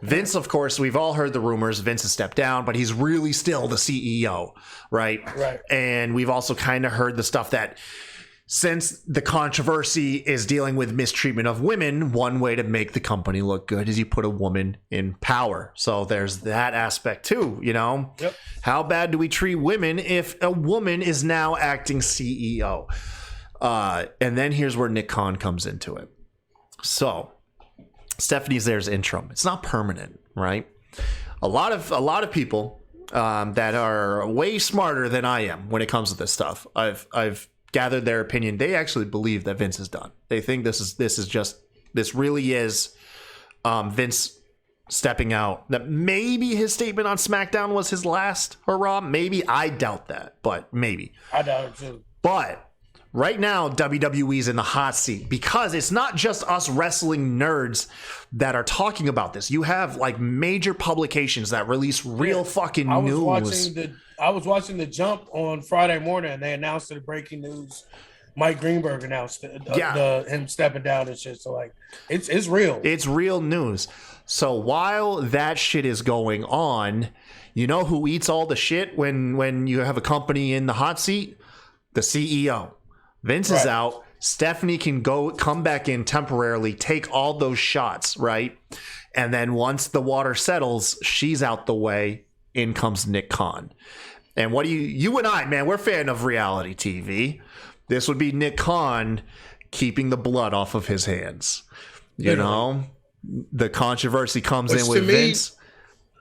Vince, of course, we've all heard the rumors. Vince has stepped down, but he's really still the CEO, right? Right. And we've also kind of heard the stuff that, since the controversy is dealing with mistreatment of women, one way to make the company look good is you put a woman in power. So there's that aspect too, Yep. How bad do we treat women if a woman is now acting CEO? And then here's where Nick Khan comes into it. So Stephanie's there's interim. It's not permanent, right? A lot of people that are way smarter than I am when it comes to this stuff, I've gathered their opinion. They actually believe that Vince is done. They think this really is Vince stepping out. That maybe his statement on SmackDown was his last hurrah. Maybe. I doubt that, but maybe. I doubt it too. But right now, WWE's in the hot seat because it's not just us wrestling nerds that are talking about this. You have like major publications that release real fucking news. I was watching The Jump on Friday morning, and they announced the breaking news. Mike Greenberg announced him stepping down and shit. So like, it's real. It's real news. So while that shit is going on, you know who eats all the shit when you have a company in the hot seat? The CEO. Vince is out. Stephanie can come back in temporarily, take all those shots, right? And then once the water settles, she's out the way. In comes Nick Khan. And what do you and I, man, we're fan of reality TV. This would be Nick Khan keeping the blood off of his hands. The controversy comes in with Vince.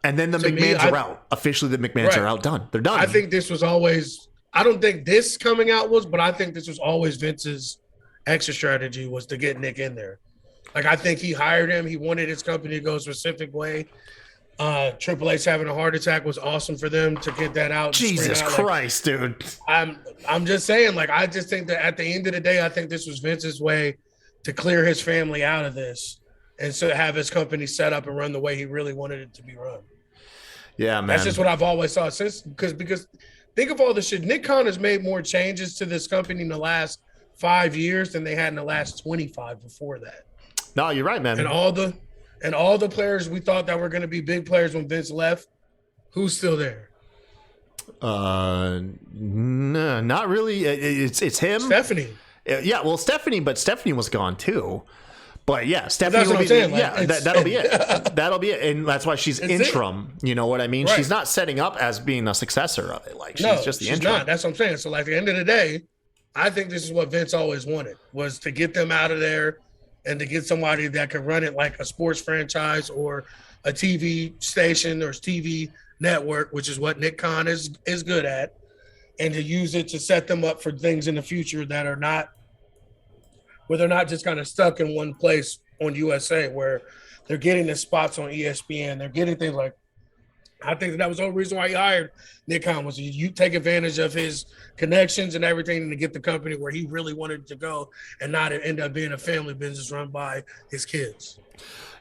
And then the McMahons are out. Officially, the McMahons are out. Done. They're done. I think this was always, I don't think this coming out was, but I think this was always Vince's exit strategy was to get Nick in there. Like, I think he hired him. He wanted his company to go a specific way. Triple H having a heart attack was awesome for them to get that out. Jesus Christ, dude. I'm just saying, like, I just think that at the end of the day, I think this was Vince's way to clear his family out of this and so have his company set up and run the way he really wanted it to be run. Yeah, man. That's just what I've always thought since because think of all the shit. Nick Khan has made more changes to this company in the last 5 years than they had in the last 25 before that. No, you're right, man. And all the players we thought that were going to be big players when Vince left, who's still there? No, not really. It's him. Stephanie. Yeah, well, Stephanie was gone too. But yeah, Stephanie that's will what be. I'm saying, That'll be it. That'll be it, and that's why she's interim. You know what I mean? Right. She's not setting up as being a successor of it. Like she's just the interim. Not. That's what I'm saying. So, like, at the end of the day, I think this is what Vince always wanted, was to get them out of there and to get somebody that could run it like a sports franchise or a TV station or TV network, which is what Nick Khan is good at, and to use it to set them up for things in the future that are not, where they're not just kind of stuck in one place on USA, where they're getting the spots on ESPN. They're getting things like, I think that was the whole reason why he hired Nick Khan, was you take advantage of his connections and everything and to get the company where he really wanted to go and not end up being a family business run by his kids.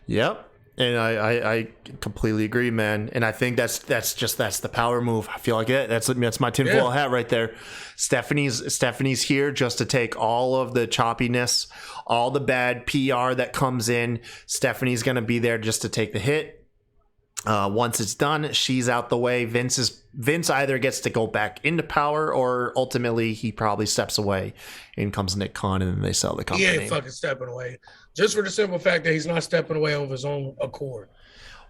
Yep. And I completely agree, man. And I think that's the power move. I feel like it. That's my tinfoil hat right there. Stephanie's here just to take all of the choppiness, all the bad PR that comes in. Stephanie's gonna be there just to take the hit. Once it's done, she's out the way. Vince either gets to go back into power, or ultimately he probably steps away. In comes Nick Khan, and then they sell the company. He ain't fucking stepping away. Just for the simple fact that he's not stepping away of his own accord.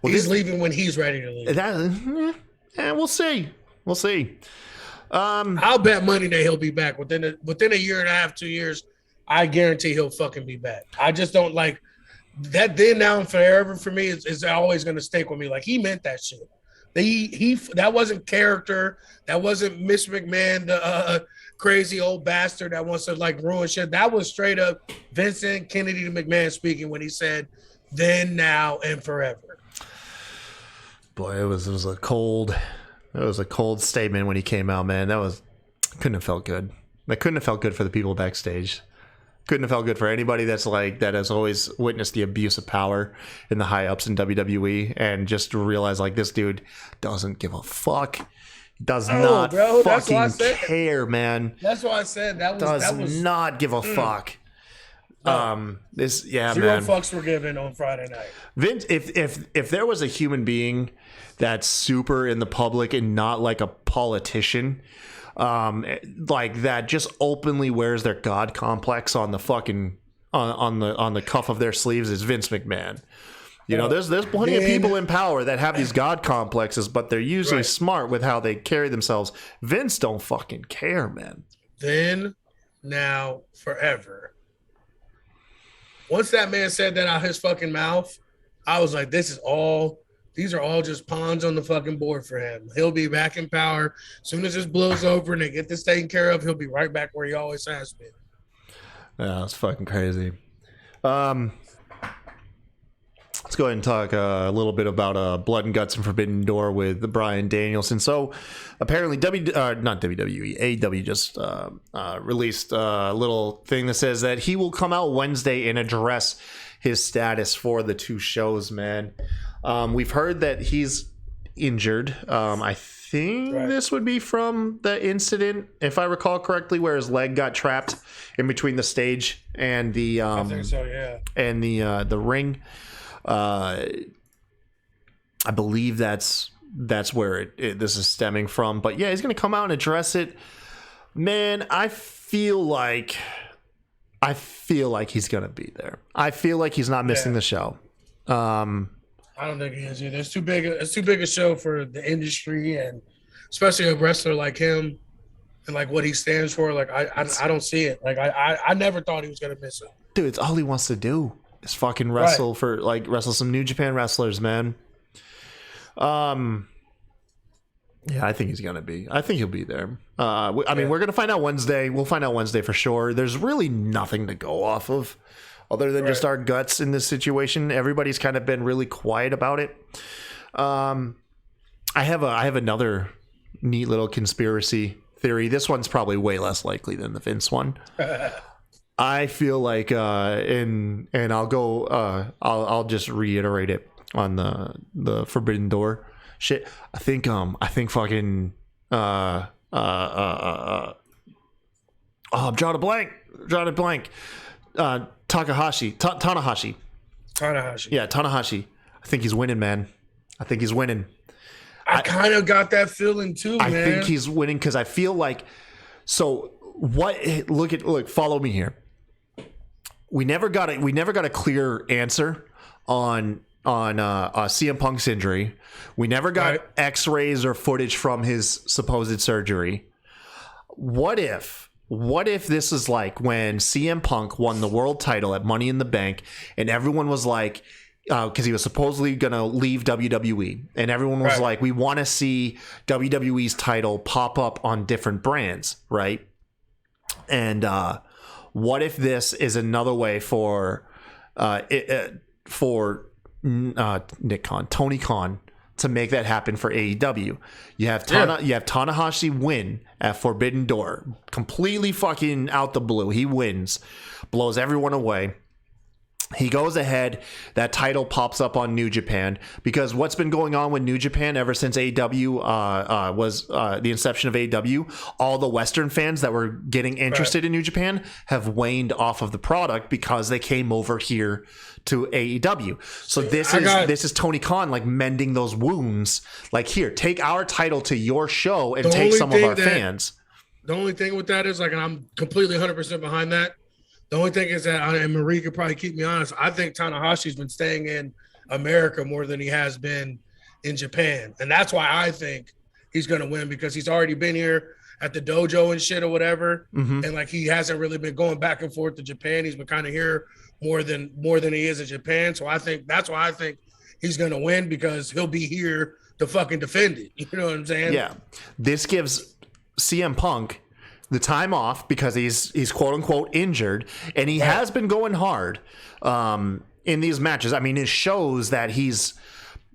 Well, he's leaving when he's ready to leave. We'll see. We'll see. I'll bet money that he'll be back within a year and a half, 2 years. I guarantee he'll fucking be back. I just don't like that. Then, now, and forever for me is always going to stick with me. Like, he meant that shit. He that wasn't character. That wasn't Miss McMahon, the crazy old bastard that wants to like ruin shit. That was straight up Vincent Kennedy to McMahon speaking when he said, "Then, now, and forever." Boy, it was a cold statement when he came out, man. Couldn't have felt good. That couldn't have felt good for the people backstage. Couldn't have felt good for anybody that has always witnessed the abuse of power in the high ups in WWE, and just to realize like this dude doesn't give a fuck. Does not fucking care, man. That's why I said that was not give a fuck. No. Zero fucks were given on Friday night. Vince, if there was a human being that's super in the public and not like a politician, like that just openly wears their god complex on the fucking on the cuff of their sleeves, is Vince McMahon. You know, there's plenty of people in power that have these god complexes, but they're usually smart with how they carry themselves. Vince don't fucking care, man. Then, now, forever. Once that man said that out his fucking mouth, I was like, these are all just pawns on the fucking board for him. He'll be back in power. As soon as this blows over and they get this taken care of, he'll be right back where he always has been. Yeah, it's fucking crazy. Let's go ahead and talk a little bit about Blood and Guts and Forbidden Door with Bryan Danielson. So apparently not WWE, AEW just released a little thing that says that he will come out Wednesday and address his status for the two shows, man. We've heard that he's injured. I think this would be from the incident, if I recall correctly, where his leg got trapped in between the stage and the I think so, yeah. And the ring. I believe that's where this is stemming from. But yeah, he's going to come out and address it. Man, I feel like he's going to be there. I feel like he's not missing the show. I don't think he is either. It's too big a show for the industry, and especially a wrestler like him and like what he stands for. Like I don't see it. Like I never thought he was going to miss it. Dude, it's all he wants to do. Is fucking wrestle wrestle some New Japan wrestlers, man. Yeah, I think he's gonna be. I think he'll be there. I mean, we're gonna find out Wednesday. We'll find out Wednesday for sure. There's really nothing to go off of, other than just our guts in this situation. Everybody's kind of been really quiet about it. I have another neat little conspiracy theory. This one's probably way less likely than the Vince one. I feel like and I'll go I'll just reiterate it on the Forbidden Door shit. I think fucking I'm drawing a blank. Tanahashi. Yeah, Tanahashi. I think he's winning, man. I think he's winning. I kind of got that feeling too, man. I think he's winning because I feel like. So what? Look. Follow me here. We never got a clear answer on CM Punk's injury. We never got X-rays or footage from his supposed surgery. What if this is like when CM Punk won the world title at Money in the Bank, and everyone was like, because he was supposedly going to leave WWE, and everyone was like, we want to see WWE's title pop up on different brands, right? And what if this is another way for Tony Khan to make that happen for AEW? You have Tanahashi win at Forbidden Door, completely fucking out the blue. He wins, blows everyone away. He goes ahead, that title pops up on New Japan, because what's been going on with New Japan ever since AEW was the inception of AEW, all the Western fans that were getting interested in New Japan have waned off of the product because they came over here to AEW. So this is Tony Khan like mending those wounds. Like, here, take our title to your show and take some of our fans. The only thing with that is, like, and I'm completely 100% behind that. The only thing is that, and Marie could probably keep me honest, I think Tanahashi's been staying in America more than he has been in Japan. And that's why I think he's going to win, because he's already been here at the dojo and shit or whatever. Mm-hmm. And like, he hasn't really been going back and forth to Japan. He's been kind of here more than he is in Japan. So I think that's why I think he's going to win, because he'll be here to fucking defend it. You know what I'm saying? Yeah. This gives CM Punk the time off because he's quote unquote injured, and he has been going hard in these matches. I mean, it shows that he's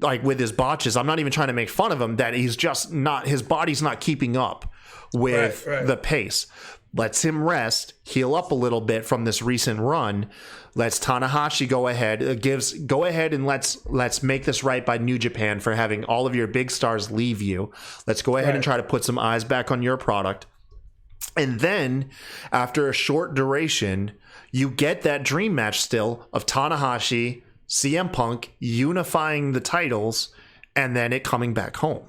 like, with his botches, I'm not even trying to make fun of him, that he's just not, his body's not keeping up with the pace. Lets him rest, heal up a little bit from this recent run. Lets Tanahashi go ahead, and let's make this right by New Japan for having all of your big stars leave you. Let's go ahead and try to put some eyes back on your product. And then, after a short duration, you get that dream match still of Tanahashi, CM Punk unifying the titles, and then it coming back home.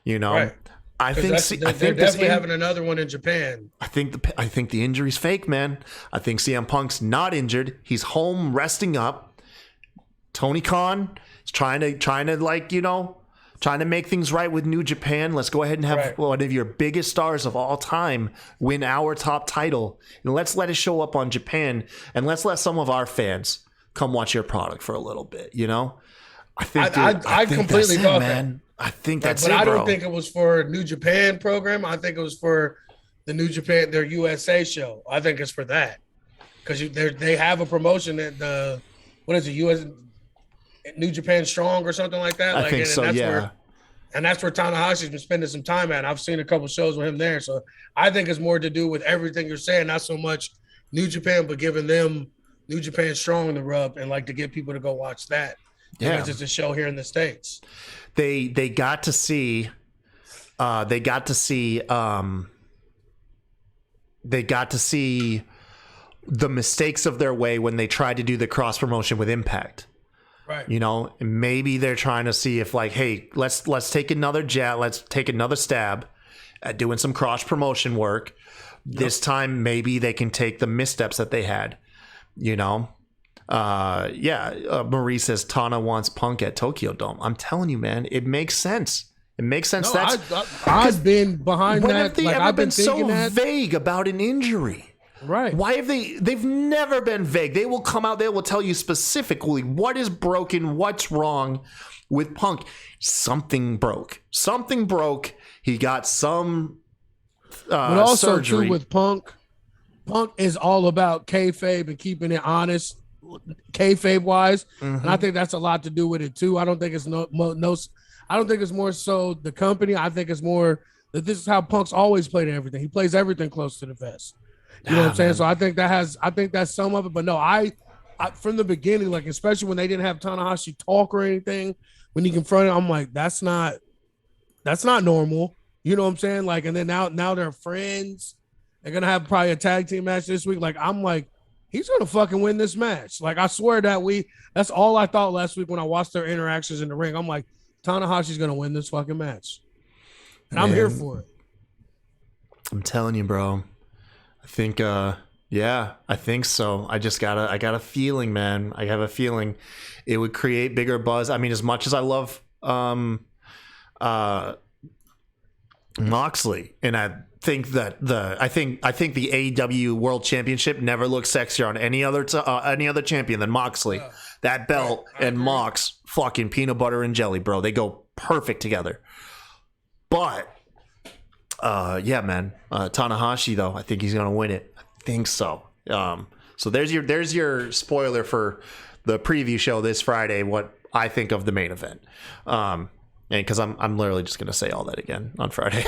You know, I think they're definitely having another one in Japan. I think the injury's fake, man. I think CM Punk's not injured. He's home resting up. Tony Khan is trying to like, you know, trying to make things right with New Japan. Let's go ahead and have one of your biggest stars of all time win our top title. And let's let it show up on Japan. And let's let some of our fans come watch your product for a little bit, you know? I completely thought man. I think that's it, bro. But I don't think it was for New Japan program. I think it was for the New Japan, their USA show. I think it's for that. Because they have a promotion at the, what is it, New Japan Strong or something like that. I think so, yeah. And that's where Tanahashi's been spending some time at. I've seen a couple shows with him there. So I think it's more to do with everything you're saying, not so much New Japan, but giving them New Japan Strong the rub and like to get people to go watch that. Yeah. Because it's a show here in the States. They got to see the mistakes of their way when they tried to do the cross promotion with Impact. Right. You know, maybe they're trying to see if, like, hey, let's take another jab, let's take another stab at doing some cross promotion work. This time, maybe they can take the missteps that they had. You know, Marie says Tana wants Punk at Tokyo Dome. I'm telling you, man, it makes sense. It makes sense. No, I've been behind when that. Have they like, ever I've been so vague about an injury? Right. Why have they've never been vague. They will come out, they will tell you specifically what is broken, what's wrong with Punk. Something broke. He got some but also surgery. Too, with Punk is all about kayfabe and keeping it honest, kayfabe wise. Mm-hmm. And I think that's a lot to do with it too. I don't think it's I don't think it's more so the company. I think it's more that this is how Punk's always played everything. He plays everything close to the vest. You know what I'm saying? Man. So I think that's some of it. But no, I from the beginning, like especially when they didn't have Tanahashi talk or anything, when he confronted, I'm like, that's not normal. You know what I'm saying? Like, and then now they're friends. They're gonna have probably a tag team match this week. Like, I'm like, he's gonna fucking win this match. Like, I swear that's all I thought last week when I watched their interactions in the ring. I'm like, Tanahashi's gonna win this fucking match. And I'm here for it. I'm telling you, bro. I think I think so. I got a feeling, man. I have a feeling it would create bigger buzz. I mean, as much as I love Moxley, and I think that the AEW World Championship never looked sexier on any other champion than Moxley. That belt and Mox, fucking peanut butter and jelly, bro. They go perfect together. But yeah, man. Tanahashi, though, I think he's gonna win it. I think so. So there's your spoiler for the preview show this Friday. What I think of the main event. And because I'm literally just gonna say all that again on Friday.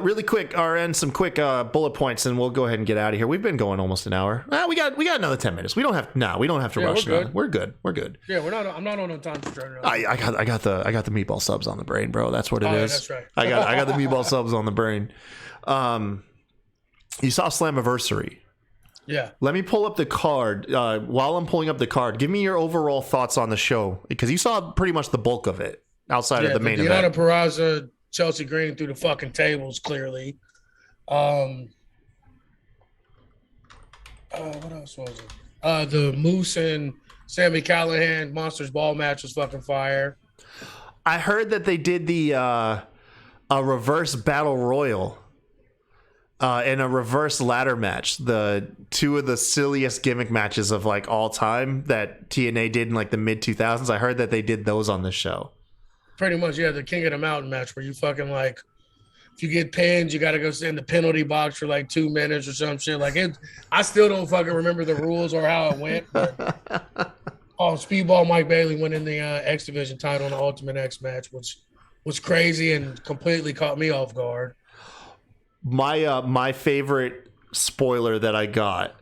Really quick, RN, some quick bullet points, and we'll go ahead and get out of here. We've been going almost an hour. We got another 10 minutes. We don't have to rush. We're good. Yeah, I'm not on a time constraint. I got the meatball subs on the brain, bro. That's what it is. That's right. I got the meatball subs on the brain. You saw Slammiversary. Yeah. Let me pull up the card. While I'm pulling up the card, give me your overall thoughts on the show, because you saw pretty much the bulk of it outside of the main event. Deanna Peraza, Chelsea Green through the fucking tables, clearly. What else was it? The Moose and Sami Callihan Monsters Ball match was fucking fire. I heard that they did the a reverse battle royal and a reverse ladder match. The two of the silliest gimmick matches of like all time that TNA did in like the mid 2000s. I heard that they did those on the show. Pretty much, yeah, the King of the Mountain match where you fucking like, if you get pinned, you got to go sit in the penalty box for like 2 minutes or some shit. Like it, I still don't fucking remember the rules or how it went. But, Speedball Mike Bailey winning the X Division title in the Ultimate X match, which was crazy and completely caught me off guard. My favorite spoiler that I got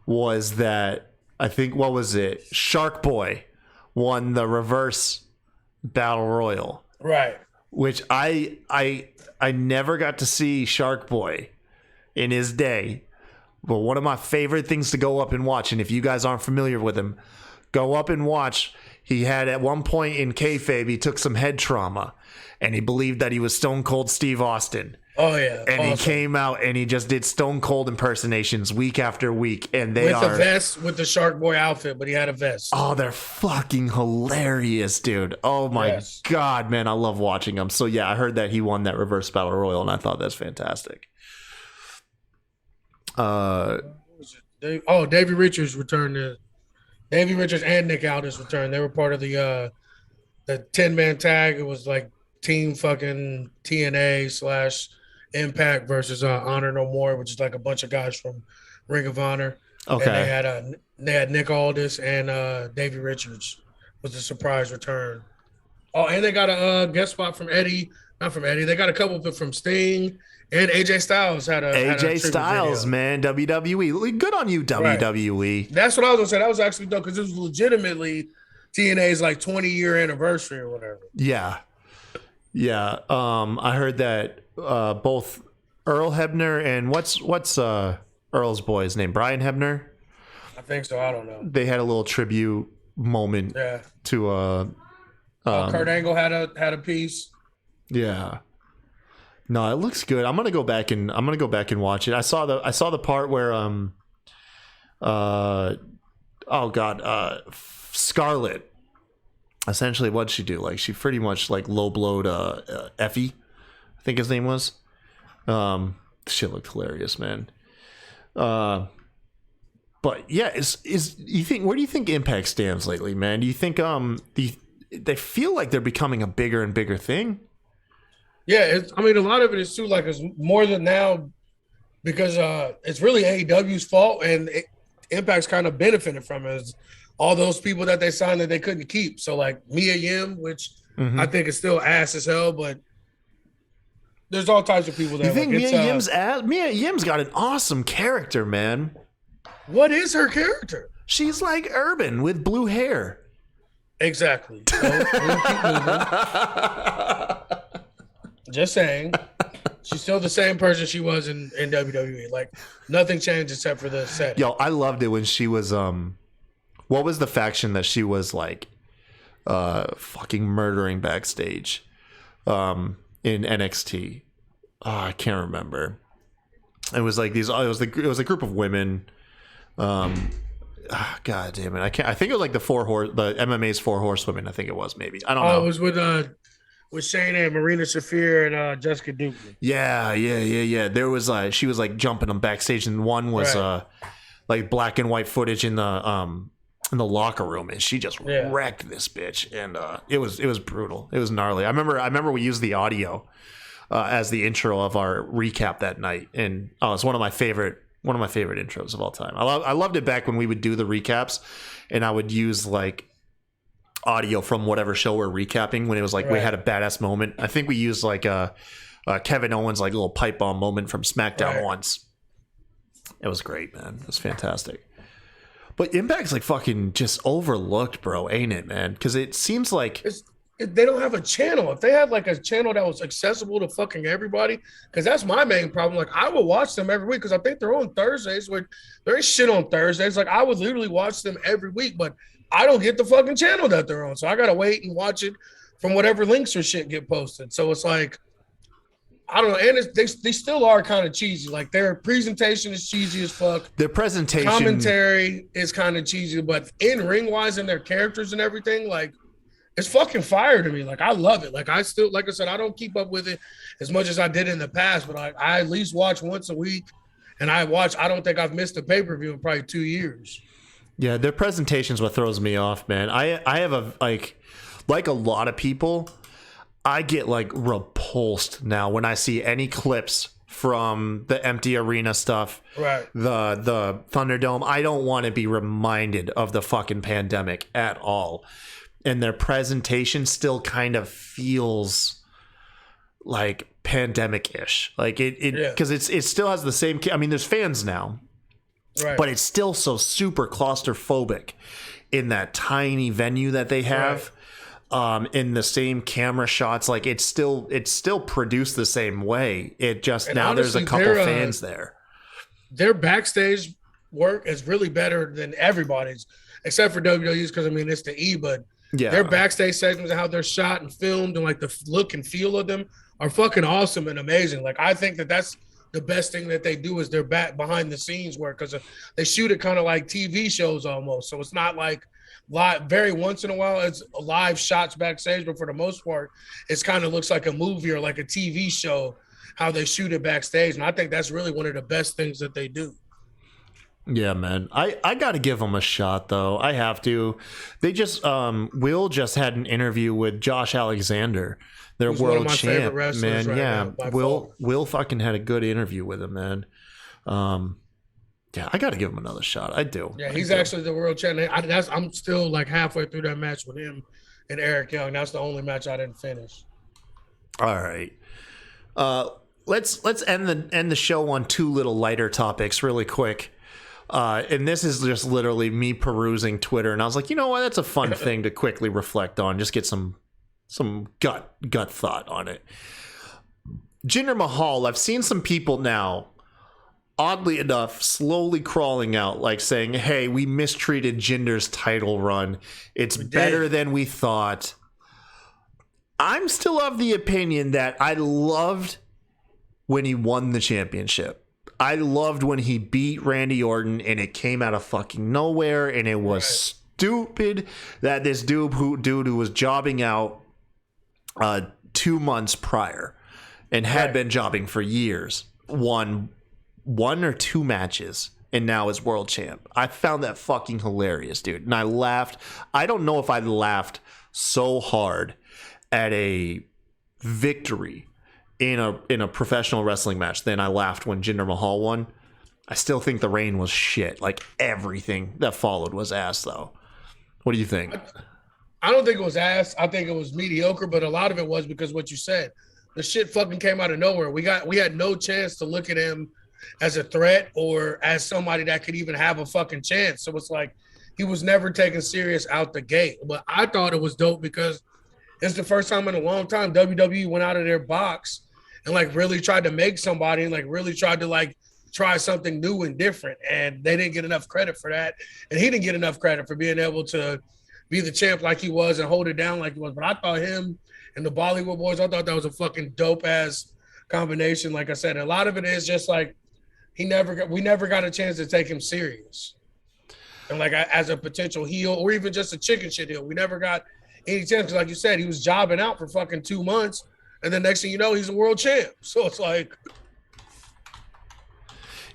was that I think, what was it? Shark Boy won the reverse battle royal, right? Which I never got to see Shark Boy in his day, but one of my favorite things to go up and watch, and if you guys aren't familiar with him, go up and watch. He had at one point in kayfabe, he took some head trauma, and he believed that he was Stone Cold Steve Austin. Oh yeah, and awesome. He came out and he just did Stone Cold impersonations week after week, and they with a vest with the Shark Boy outfit, but he had a vest. Oh, they're fucking hilarious, dude. Oh my god, man, I love watching them. So yeah, I heard that he won that reverse battle royal, and I thought that's fantastic. Davey Richards returned. Davey Richards and Nick Aldis returned. They were part of the 10-man tag. It was like team fucking TNA / Impact versus Honor No More, which is like a bunch of guys from Ring of Honor. Okay. And they had Nick Aldis and Davey Richards was a surprise return. Oh, and they got a guest spot from Eddie. Not from Eddie. They got a couple from Sting, and AJ Styles had a AJ Styles, man. WWE. Good on you, WWE. Right. That's what I was gonna say. That was actually dope because it was legitimately TNA's like 20-year anniversary or whatever. Yeah. Yeah. I heard that both Earl Hebner and what's Earl's boy's name? Brian Hebner? I think so. I don't know. They had a little tribute moment to Kurt Angle had a piece. Yeah. No, it looks good. I'm gonna go back and watch it. I saw the part where Scarlett. Essentially, what'd she do? Like, she pretty much like low blowed Effie, I think his name was. Shit looked hilarious, man. But yeah, you think, where do you think Impact stands lately, man? Do you think they feel like they're becoming a bigger and bigger thing? Yeah, a lot of it is too, like, it's more than now because it's really AEW's fault, and Impact's kind of benefited from it. Is all those people that they signed that they couldn't keep. So like Mia Yim, which I think is still ass as hell, but there's all types of people that You think like, Mia Yim's ass? Mia Yim's got an awesome character, man. What is her character? She's like urban with blue hair. Exactly. So, we'll keep moving. Just saying. She's still the same person she was in WWE. Like nothing changed except for the setting. Yo, I loved it when she was what was the faction that she was like fucking murdering backstage in NXT? Oh, I can't remember. It was like these. It was a group of women. God damn it! I think it was like the MMA's Four Horsewomen. I think it was maybe. I don't know. It was with Shayna and Marina Shafir and Jessica Duke. Yeah. There was she was like jumping them backstage, and one was like black and white footage in the locker room, and she just wrecked this bitch, and it was brutal. It was gnarly. I remember we used the audio as the intro of our recap that night, and it's one of my favorite intros of all time. I loved it back when we would do the recaps, and I would use like audio from whatever show we're recapping when it was like we had a badass moment. I think we used like Kevin Owens like little pipe bomb moment from SmackDown once. It was great, man. It was fantastic. But Impact's like fucking just overlooked, bro, ain't it, man? Because it seems like they don't have a channel. If they had like a channel that was accessible to fucking everybody, because that's my main problem. Like I would watch them every week because I think they're on Thursdays. Where there is shit on Thursdays. Like I would literally watch them every week, but I don't get the fucking channel that they're on. So I gotta wait and watch it from whatever links or shit get posted. So it's like, I don't know. And they still are kind of cheesy. Like their presentation is cheesy as fuck. Their presentation commentary is kind of cheesy, but in ring wise and their characters and everything, like it's fucking fire to me. Like I love it. Like I still, like I said, I don't keep up with it as much as I did in the past, but I at least watch once a week. And I don't think I've missed a pay-per-view in probably 2 years. Yeah, their presentation's what throws me off, man. I have a like a lot of people, I get like repulsed now when I see any clips from the empty arena stuff, right? The Thunderdome. I don't want to be reminded of the fucking pandemic at all. And their presentation still kind of feels like pandemic-ish, like it because it still has the same. I mean, there's fans now. Right. But it's still so super claustrophobic in that tiny venue that they have, in the same camera shots. Like it's still produced the same way. It just and now honestly, there's a couple fans there. Their backstage work is really better than everybody's, except for WWE's because I mean it's the E. But their backstage segments and how they're shot and filmed and like the look and feel of them are fucking awesome and amazing. Like I think that's the best thing that they do is their back behind the scenes work because they shoot it kind of like TV shows almost. So it's not like live. Very once in a while, it's live shots backstage, but for the most part, it's kind of looks like a movie or like a TV show how they shoot it backstage. And I think that's really one of the best things that they do. Yeah, man. I got to give them a shot, though. I have to. They just Will just had an interview with Josh Alexander, their world champ, man. Right now, Will fucking had a good interview with him, man. Yeah, I got to give him another shot. I do. Yeah, he's actually the world champ. I'm still like halfway through that match with him and Eric Young. That's the only match I didn't finish. All right. Let's end the show on two little lighter topics really quick. And this is just literally me perusing Twitter, and I was like, you know what? That's a fun thing to quickly reflect on. Just get some gut thought on it. Jinder Mahal, I've seen some people now, oddly enough, slowly crawling out, like saying, hey, we mistreated Jinder's title run. It's better than we thought. I'm still of the opinion that I loved when he won the championship. I loved when he beat Randy Orton and it came out of fucking nowhere, and it was stupid that this dude who was jobbing out 2 months prior and had been jobbing for years won 1 or 2 matches and now is world champ. I found that fucking hilarious, dude. And I laughed. I don't know if I laughed so hard at a victory in a professional wrestling match than I laughed when Jinder Mahal won. I still think the reign was shit. Like, everything that followed was ass, though. What do you think? I don't think it was ass. I think it was mediocre, but a lot of it was because what you said. The shit fucking came out of nowhere. We had no chance to look at him as a threat or as somebody that could even have a fucking chance. So it's like he was never taken serious out the gate. But I thought it was dope because it's the first time in a long time WWE went out of their box and like really tried to make somebody and like really tried to like try something new and different. And they didn't get enough credit for that. And he didn't get enough credit for being able to be the champ like he was and hold it down like he was. But I thought him and the Bollywood Boys, I thought that was a fucking dope ass combination. Like I said, a lot of it is just like we never got a chance to take him serious. And like as a potential heel or even just a chicken shit heel, we never got any chance. Because like you said, he was jobbing out for fucking 2 months. And then next thing you know, he's a world champ. So it's like,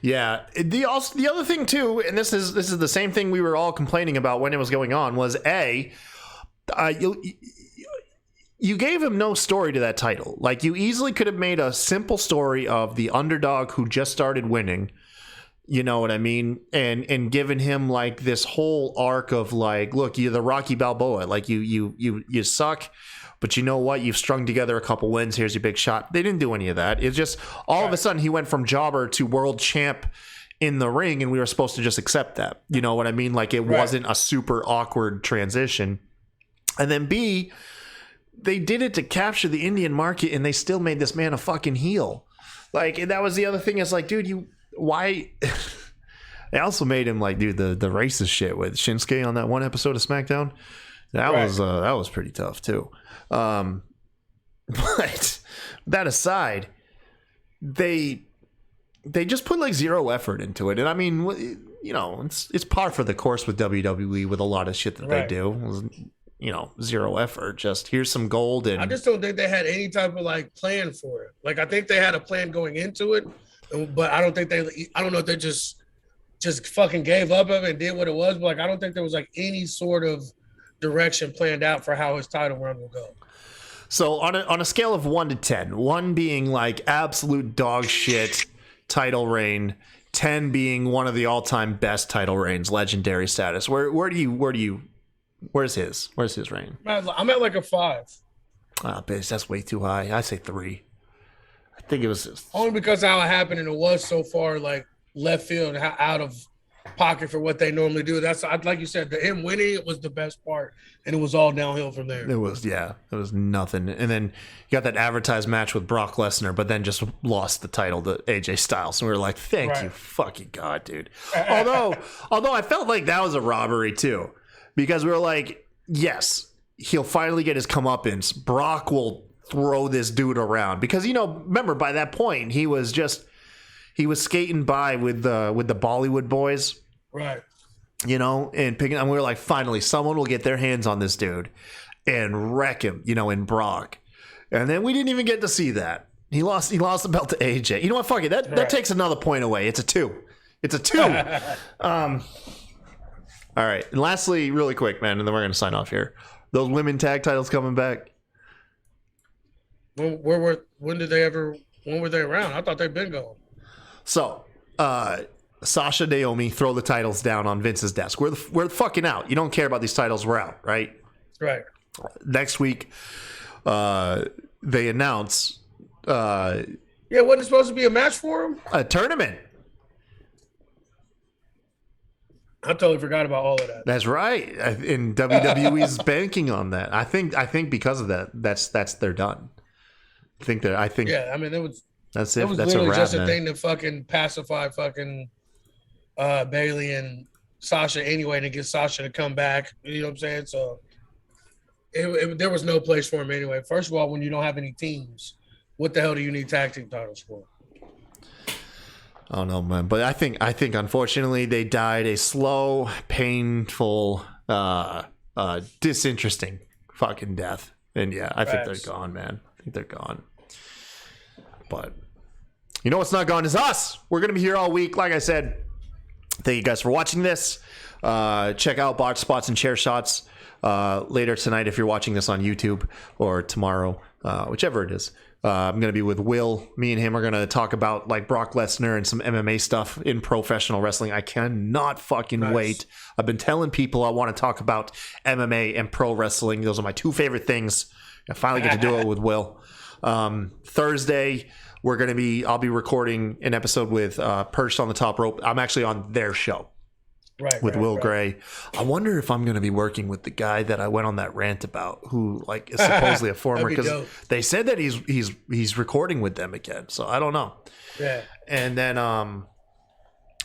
yeah. The other thing too, and this is the same thing we were all complaining about when it was going on, was you gave him no story to that title. Like, you easily could have made a simple story of the underdog who just started winning. You know what I mean? And given him like this whole arc of like, look, you're the Rocky Balboa. Like you suck. But you know what? You've strung together a couple wins. Here's your big shot. They didn't do any of that. It's just all of a sudden he went from jobber to world champ in the ring, and we were supposed to just accept that. You know what I mean? Like, it wasn't a super awkward transition. And then B, they did it to capture the Indian market, and they still made this man a fucking heel. Like, and that was the other thing. Is like, dude, why? They also made him like, dude, the racist shit with Shinsuke on that one episode of SmackDown. That was pretty tough too. But that aside, they just put like zero effort into it. And I mean, you know, it's par for the course with WWE with a lot of shit that they do. You know, zero effort. Just here's some gold. And I just don't think they had any type of like plan for it. Like, I think they had a plan going into it, but I don't know if they just fucking gave up of it and did what it was. But like, I don't think there was like any sort of direction planned out for how his title run will go. So on a scale of 1 to 10, 1 being like absolute dog shit title reign, 10 being one of the all-time best title reigns, legendary status. Where's his reign? I'm at like a 5. Ah, bitch, that's way too high. I say 3. I think it was only because how it happened and it was so far like left field and how out of pocket for what they normally do. That's like you said, him winning was the best part, and it was all downhill from there. It was nothing. And then you got that advertised match with Brock Lesnar, but then just lost the title to AJ Styles, and we were like, thank you fucking God, dude. Although I felt like that was a robbery too, because we were like, yes, he'll finally get his comeuppance. Brock will throw this dude around, because, you know, remember, by that point he was skating by with the Bollywood boys, right? You know, and picking. And we were like, finally, someone will get their hands on this dude and wreck him, you know, in Brock. And then we didn't even get to see that. He lost the belt to AJ. You know what? Fuck it. That takes another point away. It's a 2. All right. And lastly, really quick, man, and then we're gonna sign off here. Those women tag titles coming back. When were they around? I thought they'd been gone. So, Sasha, Naomi throw the titles down on Vince's desk. We're fucking out. You don't care about these titles. We're out, right? Right. Next week, they announce. Wasn't it supposed to be a match for him? A tournament. I totally forgot about all of that. That's right. And WWE's banking on that. I think because of that, they're done. Yeah, I mean, it was. That's it. It was That's literally a wrap, just a man. thing to fucking pacify fucking Bailey and Sasha anyway, to get Sasha to come back. You know what I'm saying? So there was no place for him anyway. First of all, when you don't have any teams, what the hell do you need tag team titles for? I don't know, man. But I think unfortunately they died a slow, painful, disinteresting fucking death. And yeah, I think they're gone, man. I think they're gone. But you know what's not gone is us. We're going to be here all week. Like I said, thank you guys for watching this. Check out Box Spots and Chair Shots later tonight if you're watching this on YouTube, or tomorrow, whichever it is. I'm going to be with Will. Me and him are going to talk about like Brock Lesnar and some MMA stuff in professional wrestling. I cannot fucking wait. I've been telling people I want to talk about MMA and pro wrestling. Those are my two favorite things. I finally get to do it with Will. Thursday, I'll be recording an episode with Perched on the Top Rope. I'm actually on their show. With Will Gray. I wonder if I'm going to be working with the guy that I went on that rant about, who like is supposedly a former, because they said that he's recording with them again. So I don't know. Yeah. And then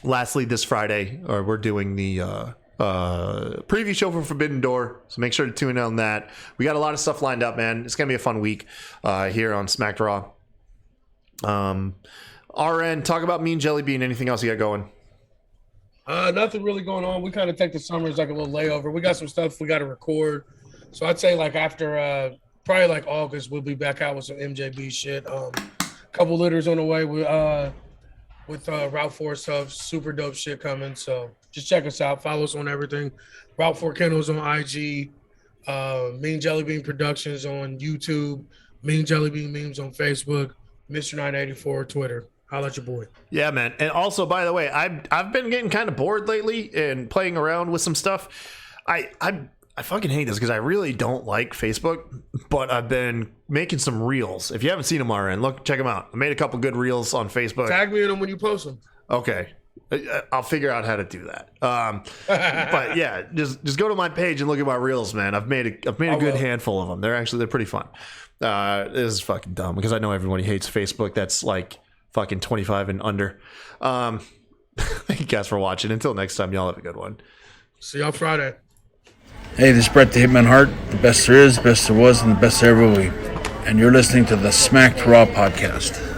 lastly, this Friday, we're doing the preview show for Forbidden Door. So make sure to tune in on that. We got a lot of stuff lined up, man. It's going to be a fun week here on Smacked Raw. RN, talk about Mean Jelly Bean. Anything else you got going? Nothing really going on. We kind of take the summer as like a little layover. We got some stuff we got to record. So I'd say like after probably like August, we'll be back out with some MJB shit. Couple litters on the way with Route 4 stuff. Super dope shit coming. So just check us out. Follow us on everything. Route 4 Kennels on IG. Mean Jelly Bean Productions on YouTube. Mean Jelly Bean Memes on Facebook. Mr. 984 Twitter. Holla at your boy. Yeah, man. And also, by the way, I've been getting kind of bored lately and playing around with some stuff. I fucking hate this because I really don't like Facebook, but I've been making some reels. If you haven't seen them already, check them out. I made a couple good reels on Facebook. Tag me in them when you post them. Okay. I'll figure out how to do that. But yeah, just go to my page and look at my reels, man. I've made a good handful of them. They're pretty fun. This is fucking dumb because I know everybody hates Facebook. That's like fucking 25 and under. Thank you guys for watching. Until next time, y'all have a good one. See y'all Friday. Hey, this is Bret the Hitman Hart, the best there is, best there was, and the best there ever will be. And you're listening to the Smacked Raw podcast.